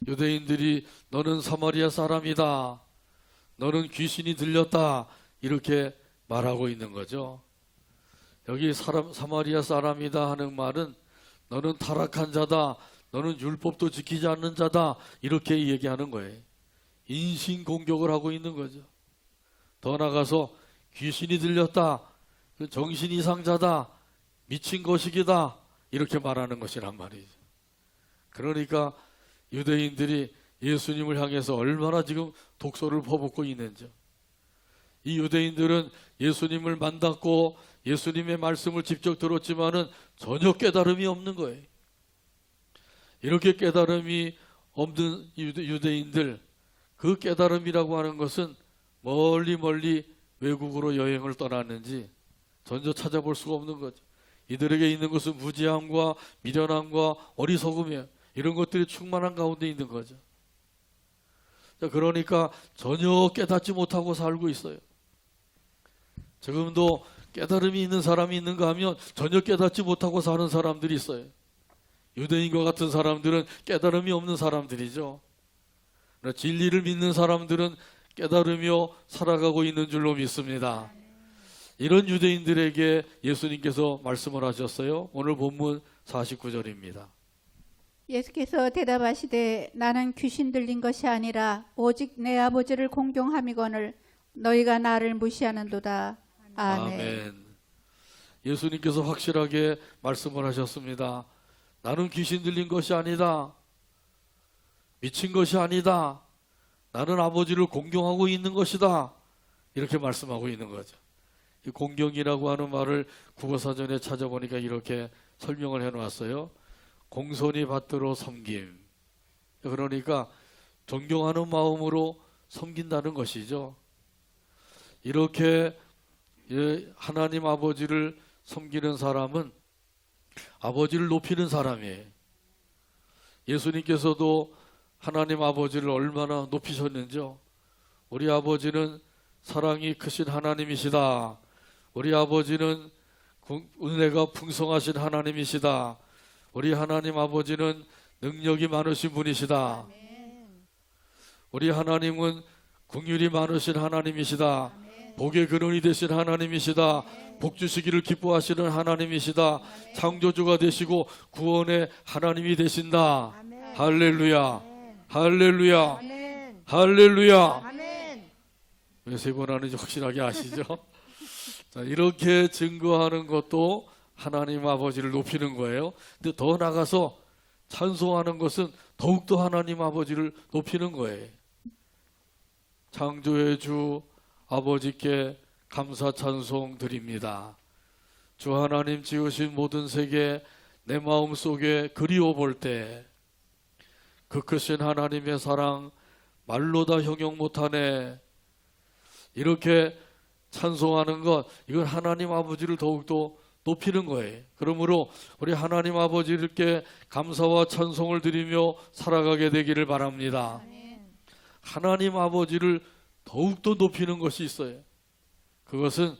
Speaker 1: 유대인들이 너는 사마리아 사람이다. 너는 귀신이 들렸다. 이렇게 말하고 있는 거죠. 여기 사마리아 사람이다 하는 말은 너는 타락한 자다. 너는 율법도 지키지 않는 자다. 이렇게 얘기하는 거예요. 인신공격을 하고 있는 거죠. 더 나가서 귀신이 들렸다. 정신 이상자다. 미친 것이기다. 이렇게 말하는 것이란 말이죠. 그러니까 유대인들이 예수님을 향해서 얼마나 지금 독소를 퍼붓고 있는지. 이 유대인들은 예수님을 만났고 예수님의 말씀을 직접 들었지만은 전혀 깨달음이 없는 거예요. 이렇게 깨달음이 없는 유대인들, 그 깨달음이라고 하는 것은 멀리 외국으로 여행을 떠났는지 전혀 찾아볼 수가 없는 거죠. 이들에게 있는 것은 무지함과 미련함과 어리석음이에요. 이런 것들이 충만한 가운데 있는 거죠. 자, 그러니까 전혀 깨닫지 못하고 살고 있어요. 지금도 깨달음이 있는 사람이 있는가 하면 전혀 깨닫지 못하고 사는 사람들이 있어요. 유대인과 같은 사람들은 깨달음이 없는 사람들이죠. 그러나 진리를 믿는 사람들은 깨달으며 살아가고 있는 줄로 믿습니다. 이런 유대인들에게 예수님께서 말씀을 하셨어요. 오늘 본문 49절입니다.
Speaker 4: 예수께서 대답하시되 나는 귀신 들린 것이 아니라 오직 내 아버지를 공경함이거늘 너희가 나를 무시하는도다. 아멘.
Speaker 1: 아멘. 예수님께서 확실하게 말씀을 하셨습니다. 나는 귀신 들린 것이 아니다. 미친 것이 아니다. 나는 아버지를 공경하고 있는 것이다. 이렇게 말씀하고 있는 거죠. 이 공경이라고 하는 말을 국어사전에 찾아보니까 이렇게 설명을 해놓았어요. 공손히 받들어 섬김. 그러니까 존경하는 마음으로 섬긴다는 것이죠. 이렇게 하나님 아버지를 섬기는 사람은 아버지를 높이는 사람이에요. 예수님께서도 하나님 아버지를 얼마나 높이셨는지요. 우리 아버지는 사랑이 크신 하나님이시다. 우리 아버지는 은혜가 풍성하신 하나님이시다. 우리 하나님 아버지는 능력이 많으신 분이시다. 우리 하나님은 긍휼이 많으신 하나님이시다. 복의 근원이 되신 하나님이시다. 복 주시기를 기뻐하시는 하나님이시다. 창조주가 되시고 구원의 하나님이 되신다.
Speaker 2: 아멘.
Speaker 1: 할렐루야. 할렐루야.
Speaker 2: 아멘.
Speaker 1: 할렐루야.
Speaker 2: 아멘.
Speaker 1: 왜 세 번 하는지 확실하게 아시죠? 자, 이렇게 증거하는 것도 하나님 아버지를 높이는 거예요. 근데 더 나가서 찬송하는 것은 더욱더 하나님 아버지를 높이는 거예요. 창조의 주 아버지께 감사 찬송 드립니다. 주 하나님 지으신 모든 세계 내 마음속에 그리워 볼 때 그 크신 하나님의 사랑 말로 다 형용 못하네. 이렇게 찬송하는 것, 이건 하나님 아버지를 더욱더 높이는 거예요. 그러므로 우리 하나님 아버지께 감사와 찬송을 드리며 살아가게 되기를 바랍니다. 하나님 아버지를 더욱더 높이는 것이 있어요. 그것은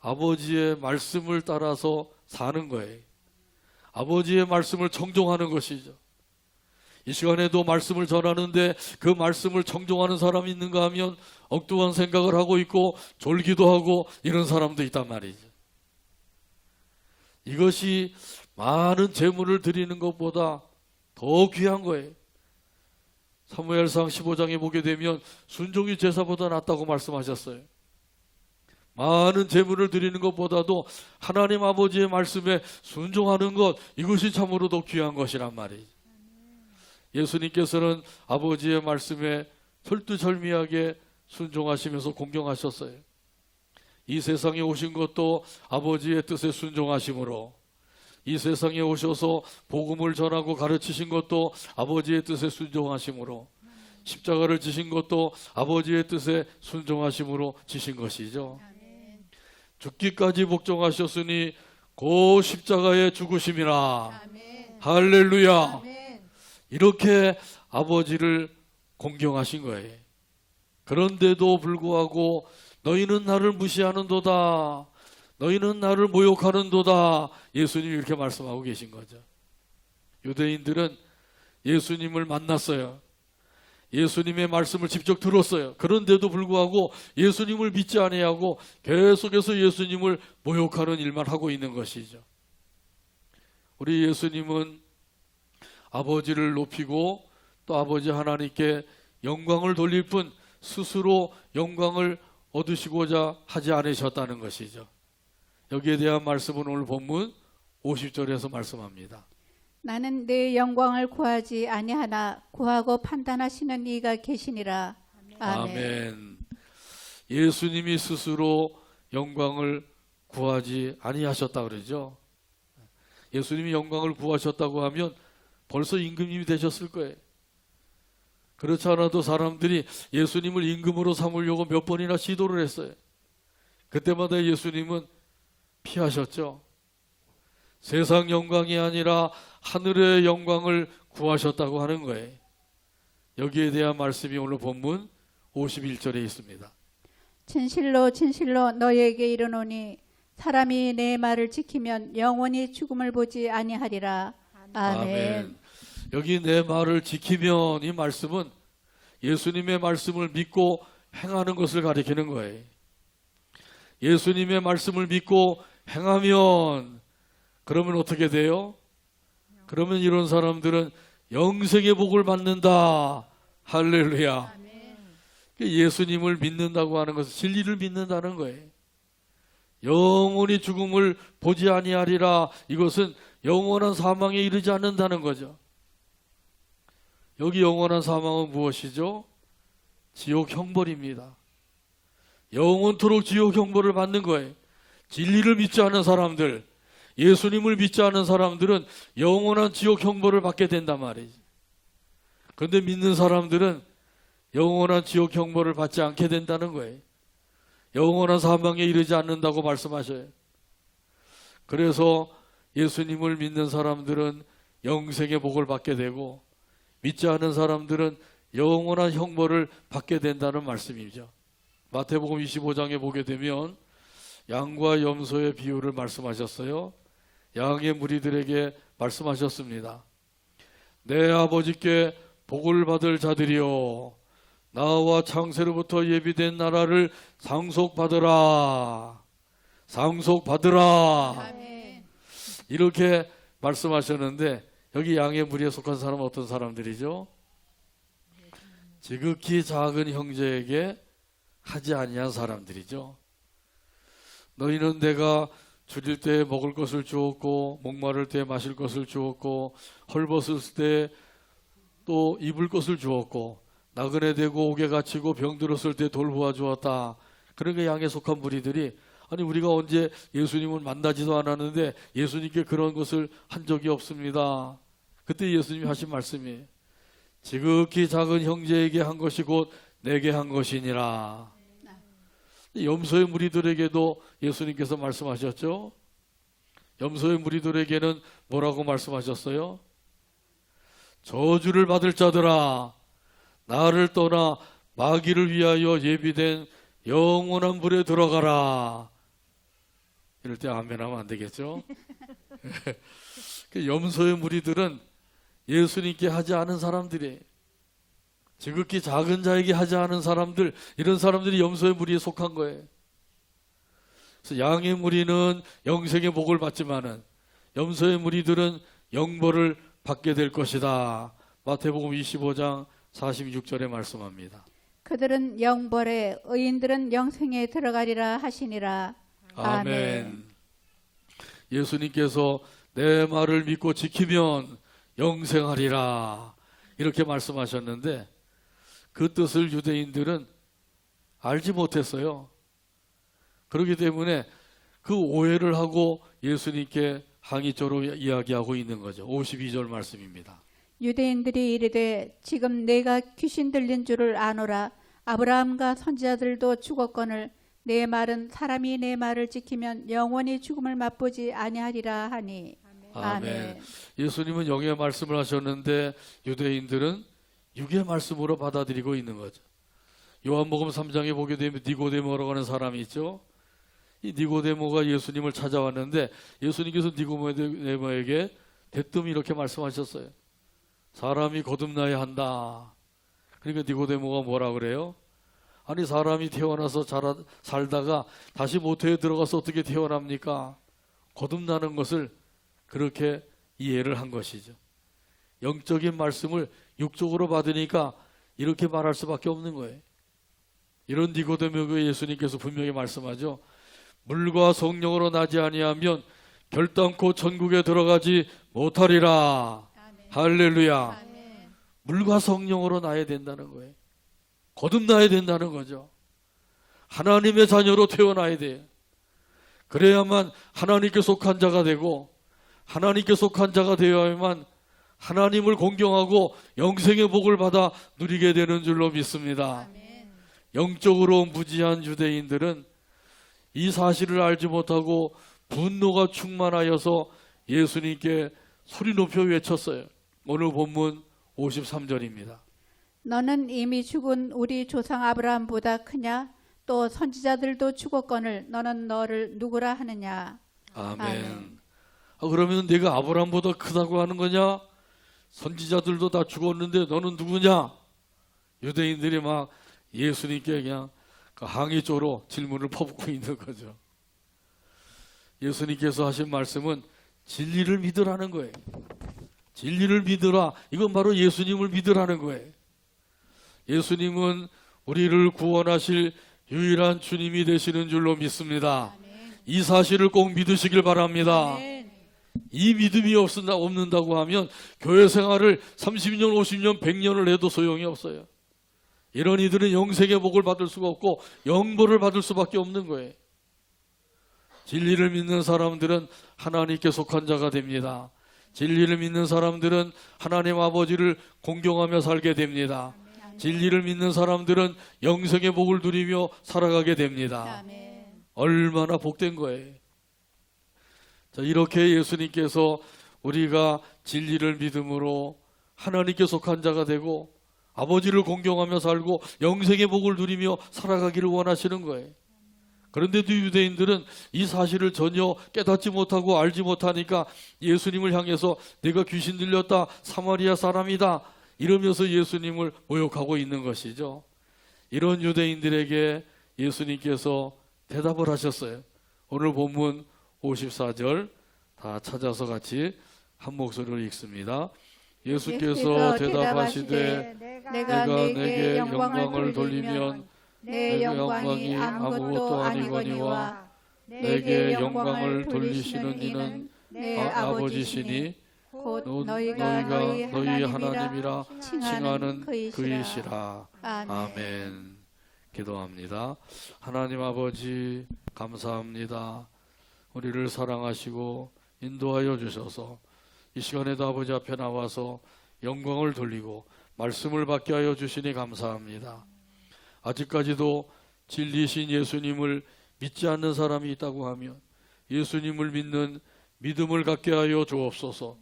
Speaker 1: 아버지의 말씀을 따라서 사는 거예요. 아버지의 말씀을 청종하는 것이죠. 이 시간에도 말씀을 전하는데 그 말씀을 청종하는 사람이 있는가 하면 엉뚱한 생각을 하고 있고 졸기도 하고 이런 사람도 있단 말이죠. 이것이 많은 재물을 드리는 것보다 더 귀한 거예요. 사무엘상 15장에 보게 되면 순종이 제사보다 낫다고 말씀하셨어요. 많은 재물을 드리는 것보다도 하나님 아버지의 말씀에 순종하는 것, 이것이 참으로 더 귀한 것이란 말이죠. 예수님께서는 아버지의 말씀에 철두철미하게 순종하시면서 공경하셨어요. 이 세상에 오신 것도 아버지의 뜻에 순종하심으로, 이 세상에 오셔서 복음을 전하고 가르치신 것도 아버지의 뜻에 순종하심으로, 십자가를 지신 것도 아버지의 뜻에 순종하심으로 지신 것이죠. 죽기까지 복종하셨으니 고 십자가에 죽으심이라. 할렐루야. 이렇게 아버지를 공경하신 거예요. 그런데도 불구하고 너희는 나를 무시하는도다. 너희는 나를 모욕하는도다. 예수님이 이렇게 말씀하고 계신 거죠. 유대인들은 예수님을 만났어요. 예수님의 말씀을 직접 들었어요. 그런데도 불구하고 예수님을 믿지 아니하고 계속해서 예수님을 모욕하는 일만 하고 있는 것이죠. 우리 예수님은 아버지를 높이고 또 아버지 하나님께 영광을 돌릴 뿐 스스로 영광을 얻으시고자 하지 않으셨다는 것이죠. 여기에 대한 말씀은 오늘 본문 50절에서 말씀합니다.
Speaker 4: 나는 내 영광을 구하지 아니하나 구하고 판단하시는 이가 계시니라. 아멘.
Speaker 1: 아멘. 예수님이 스스로 영광을 구하지 아니하셨다 그러죠. 예수님이 영광을 구하셨다고 하면 벌써 임금님이 되셨을 거예요. 그렇지 않아도 사람들이 예수님을 임금으로 삼으려고 몇 번이나 시도를 했어요. 그때마다 예수님은 피하셨죠. 세상 영광이 아니라 하늘의 영광을 구하셨다고 하는 거예요. 여기에 대한 말씀이 오늘 본문 51절에 있습니다.
Speaker 4: 진실로 진실로 너희에게 이르노니 사람이 내 말을 지키면 영원히 죽음을 보지 아니하리라. 아멘.
Speaker 1: 여기 내 말을 지키면, 이 말씀은 예수님의 말씀을 믿고 행하는 것을 가리키는 거예요. 예수님의 말씀을 믿고 행하면, 그러면 어떻게 돼요? 그러면 이런 사람들은 영생의 복을 받는다. 할렐루야. 예수님을 믿는다고 하는 것은 진리를 믿는다는 거예요. 영원히 죽음을 보지 아니하리라. 이것은 영원한 사망에 이르지 않는다는 거죠. 여기 영원한 사망은 무엇이죠? 지옥 형벌입니다. 영원토록 지옥 형벌을 받는 거예요. 진리를 믿지 않은 사람들, 예수님을 믿지 않은 사람들은 영원한 지옥 형벌을 받게 된단 말이지. 그런데 믿는 사람들은 영원한 지옥 형벌을 받지 않게 된다는 거예요. 영원한 사망에 이르지 않는다고 말씀하셔요. 그래서 예수님을 믿는 사람들은 영생의 복을 받게 되고, 믿지 않은 사람들은 영원한 형벌을 받게 된다는 말씀이죠. 마태복음 25장에 보게 되면 양과 염소의 비유를 말씀하셨어요. 양의 무리들에게 말씀하셨습니다. 내 아버지께 복을 받을 자들이여, 나와 창세로부터 예비된 나라를 상속받으라. 상속받으라.
Speaker 4: 아멘.
Speaker 1: 이렇게 말씀하셨는데, 여기 양의 무리에 속한 사람은 어떤 사람들이죠? 지극히 작은 형제에게 하지 아니한 사람들이죠. 너희는 내가 줄일 때 먹을 것을 주었고, 목마를 때 마실 것을 주었고, 헐벗을 때 또 입을 것을 주었고, 나그네 되고 옥에 갇히고 병들었을 때 돌보아 주었다. 그러니까 양에 속한 무리들이, 아니 우리가 언제 예수님을 만나지도 않았는데 예수님께 그런 것을 한 적이 없습니다. 그때 예수님이 하신 말씀이 지극히 작은 형제에게 한 것이 곧 내게 한 것이니라. 염소의 무리들에게도 예수님께서 말씀하셨죠. 염소의 무리들에게는 뭐라고 말씀하셨어요? 저주를 받을 자들아, 나를 떠나 마귀를 위하여 예비된 영원한 불에 들어가라. 이럴 때 아멘 하면 안 되겠죠? 염소의 무리들은 예수님께 하지 않은 사람들이, 지극히 작은 자에게 하지 않은 사람들, 이런 사람들이 염소의 무리에 속한 거예요. 그래서 양의 무리는 영생의 복을 받지만은 염소의 무리들은 영벌을 받게 될 것이다. 마태복음 25장 46절에 말씀합니다.
Speaker 4: 그들은 영벌에, 의인들은 영생에 들어가리라 하시니라.
Speaker 1: 아멘. 예수님께서 내 말을 믿고 지키면 영생하리라, 이렇게 말씀하셨는데, 그 뜻을 유대인들은 알지 못했어요. 그렇기 때문에 그 오해를 하고 예수님께 항의조로 이야기하고 있는 거죠. 52절 말씀입니다.
Speaker 4: 유대인들이 이르되 지금 내가 귀신 들린 줄을 아노라. 아브라함과 선지자들도 죽었거늘 내 말은 사람이 내 말을 지키면 영원히 죽음을 맛보지 아니하리라 하니.
Speaker 1: 아멘. 예수님은 영의 말씀을 하셨는데 유대인들은 육의 말씀으로 받아들이고 있는 거죠. 요한복음 3장에 보게 되면 니고데모라고 하는 사람이 있죠. 이 니고데모가 예수님을 찾아왔는데 예수님께서 니고데모에게 대뜸 이렇게 말씀하셨어요. 사람이 거듭나야 한다. 그러니까 니고데모가 뭐라 그래요? 아니 사람이 태어나서 살다가 다시 모태에 들어가서 어떻게 태어납니까? 거듭나는 것을 그렇게 이해를 한 것이죠. 영적인 말씀을 육적으로 받으니까 이렇게 말할 수밖에 없는 거예요. 이런 니고데모에게 예수님께서 분명히 말씀하죠. 물과 성령으로 나지 아니하면 결단코 천국에 들어가지 못하리라. 아멘. 할렐루야.
Speaker 4: 아멘.
Speaker 1: 물과 성령으로 나야 된다는 거예요. 거듭나야 된다는 거죠. 하나님의 자녀로 태어나야 돼. 그래야만 하나님께 속한 자가 되고, 하나님께 속한 자가 되어야만 하나님을 공경하고 영생의 복을 받아 누리게 되는 줄로 믿습니다. 영적으로 무지한 유대인들은 이 사실을 알지 못하고 분노가 충만하여서 예수님께 소리 높여 외쳤어요. 오늘 본문 53절입니다.
Speaker 4: 너는 이미 죽은 우리 조상 아브라함보다 크냐? 또 선지자들도 죽었거늘 너는 너를 누구라 하느냐?
Speaker 1: 아멘.
Speaker 4: 아멘.
Speaker 1: 그러면 내가 아브라함보다 크다고 하는 거냐? 선지자들도 다 죽었는데 너는 누구냐? 유대인들이 막 예수님께 그냥 그 항의조로 질문을 퍼붓고 있는 거죠. 예수님께서 하신 말씀은 진리를 믿으라는 거예요. 진리를 믿으라. 이건 바로 예수님을 믿으라는 거예요. 예수님은 우리를 구원하실 유일한 주님이 되시는 줄로 믿습니다. 이 사실을 꼭 믿으시길 바랍니다. 이 믿음이 없는다고 하면 교회 생활을 30년, 50년, 100년을 해도 소용이 없어요. 이런 이들은 영생의 복을 받을 수가 없고 영벌을 받을 수밖에 없는 거예요. 진리를 믿는 사람들은 하나님께 속한 자가 됩니다. 진리를 믿는 사람들은 하나님 아버지를 공경하며 살게 됩니다. 진리를 믿는 사람들은 영생의 복을 누리며 살아가게 됩니다. 얼마나 복된 거예요. 자, 이렇게 예수님께서 우리가 진리를 믿음으로 하나님께 속한 자가 되고 아버지를 공경하며 살고 영생의 복을 누리며 살아가기를 원하시는 거예요. 그런데도 유대인들은 이 사실을 전혀 깨닫지 못하고 알지 못하니까 예수님을 향해서 내가 귀신 들렸다, 사마리아 사람이다 이러면서 예수님을 모욕하고 있는 것이죠. 이런 유대인들에게 예수님께서 대답을 하셨어요. 오늘 본문 54절 다 찾아서 같이 한 목소리로 읽습니다. 예수께서 대답하시되
Speaker 4: 내가 내게 영광을
Speaker 1: 돌리면
Speaker 4: 내 영광이 아무것도 아니거니와 내게 영광을 돌리시는 이는 내 아버지시니 곧 너희가 너희 하나님이라
Speaker 1: 칭하는
Speaker 4: 그이시라.
Speaker 1: 그이시라.
Speaker 4: 아멘.
Speaker 1: 아멘. 기도합니다. 하나님 아버지 감사합니다. 우리를 사랑하시고 인도하여 주셔서 이 시간에도 아버지 앞에 나와서 영광을 돌리고 말씀을 받게 하여 주시니 감사합니다. 아직까지도 진리신 예수님을 믿지 않는 사람이 있다고 하면 예수님을 믿는 믿음을 갖게 하여 주옵소서.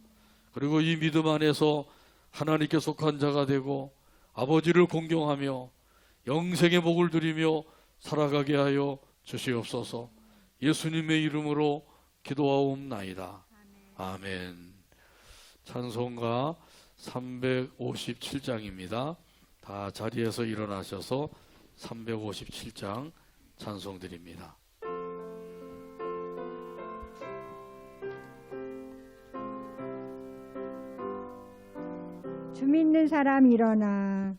Speaker 1: 그리고 이 믿음 안에서 하나님께 속한 자가 되고 아버지를 공경하며 영생의 복을 누리며 살아가게 하여 주시옵소서. 예수님의 이름으로 기도하옵나이다. 아멘. 찬송가 357장입니다. 다 자리에서 일어나셔서 357장 찬송 드립니다.
Speaker 2: 주 믿는 사람 일어나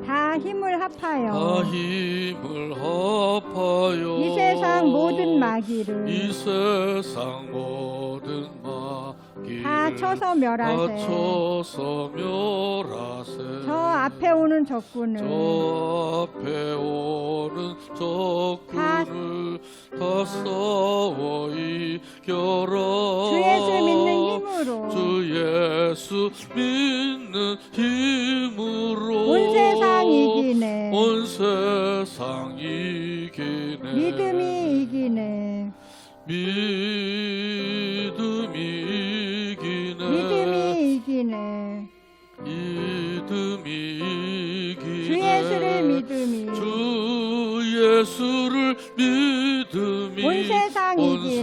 Speaker 2: 다 힘을 합하여
Speaker 1: 다 힘을 합하여
Speaker 2: 이 세상 모든 마귀를
Speaker 1: 이 세상 모든 마귀를
Speaker 2: 다 쳐서 멸하세.
Speaker 1: 다 쳐서 멸하세.
Speaker 2: 저 앞에 오는 적군을
Speaker 1: 저 앞에 오는 적군을 다 싸워 이겨라.
Speaker 2: 주 예수 믿는 힘으로
Speaker 1: 주 예수 믿는 힘으로
Speaker 2: 온 세상 이기네.
Speaker 1: 온 세상 이기네.
Speaker 2: 믿음이 이기네.
Speaker 1: 믿음이 이기네.
Speaker 2: 믿음이 이기네.
Speaker 1: 믿음이 이기네.
Speaker 2: 주 예수를 믿음이
Speaker 1: 주 예수를 믿음이
Speaker 2: 온 세상 이기네.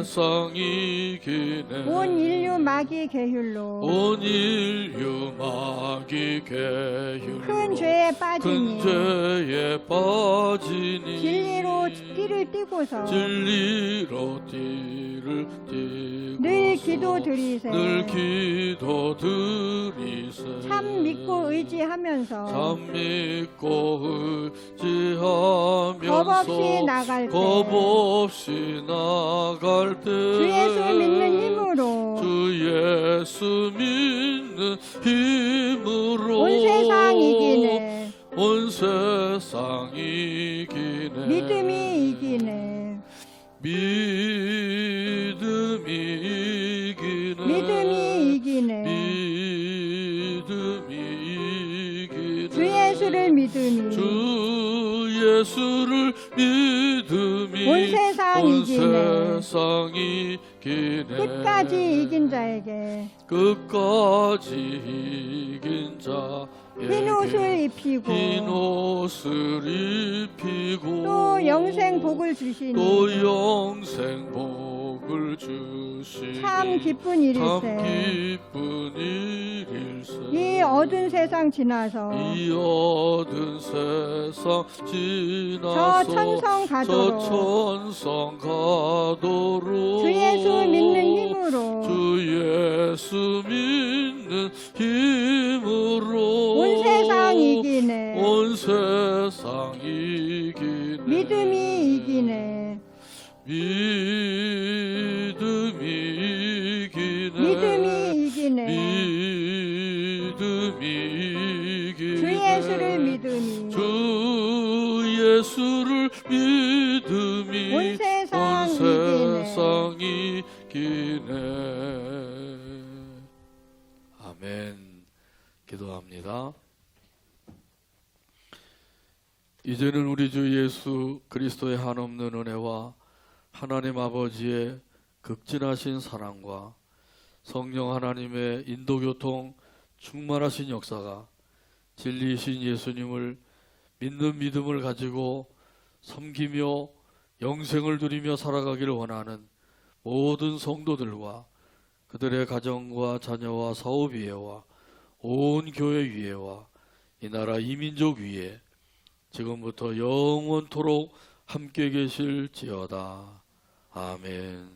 Speaker 1: 세상 이기네.
Speaker 2: 온 인류 마귀 계율로
Speaker 1: 온 인류 마귀 계율로
Speaker 2: 큰 죄에 빠지니
Speaker 1: 큰 죄에 빠지니
Speaker 2: 진리로 띠를 띠고서
Speaker 1: 진리로 띠를 띠고
Speaker 2: 늘 기도 드리세.
Speaker 1: 늘 기도 드리세.
Speaker 2: 참 믿고 의지하면서
Speaker 1: 참 믿고 의지하면서
Speaker 2: 겁 없이 나갈 때
Speaker 1: 겁 없이 나갈 때
Speaker 2: 주 예수 믿는 힘으로
Speaker 1: 주 예수 믿는 힘으로
Speaker 2: 온 세상 이기네.
Speaker 1: 온 세상 이기네.
Speaker 2: 믿음이 이기네.
Speaker 1: 믿음이 이기네.
Speaker 2: 믿음이 이기네.
Speaker 1: 믿음이 이기네.
Speaker 2: 주 예수를 믿음이
Speaker 1: 주 예수를 믿음이
Speaker 2: 온 세상
Speaker 1: 온
Speaker 2: 이기네.
Speaker 1: 세상 이기네.
Speaker 2: 끝까지 이긴 자에게
Speaker 1: 끝까지 이긴 자에게
Speaker 2: 흰 옷을 입히고
Speaker 1: 흰 옷을 입히고
Speaker 2: 또 영생 복을 주시니
Speaker 1: 또 영생 복을 주시니
Speaker 2: 참 기쁜
Speaker 1: 참
Speaker 2: 일일세.
Speaker 1: 기쁜 일일세.
Speaker 2: 이 어두운 세상 지나서
Speaker 1: 이 어두운 세상
Speaker 2: 저
Speaker 1: 지나서
Speaker 2: 천성
Speaker 1: 저
Speaker 2: 가도록
Speaker 1: 천성 가도록
Speaker 2: 주 예수 믿는 힘으로
Speaker 1: 주 예수 믿는 힘으로
Speaker 2: 온 세상 이기네.
Speaker 1: 온 세상 이기네.
Speaker 2: 믿음이 이기네.
Speaker 1: 믿음이 이기네.
Speaker 2: 믿음이 이기네.
Speaker 1: 믿음이 이기네.
Speaker 2: 주 예수를 믿음이
Speaker 1: 주 예수를 믿음이
Speaker 2: 온 세상
Speaker 1: 온
Speaker 2: 이기네.
Speaker 1: 세상 이기네. 아멘. 기도합니다. 이제는 우리 주 예수 그리스도의 한없는 은혜와 하나님 아버지의 극진하신 사랑과 성령 하나님의 인도교통 충만하신 역사가 진리이신 예수님을 믿는 믿음을 가지고 섬기며 영생을 누리며 살아가기를 원하는 모든 성도들과 그들의 가정과 자녀와 사업 위에와 온 교회 위에와 이 나라 이민족 위에 지금부터 영원토록 함께 계실지어다. 아멘.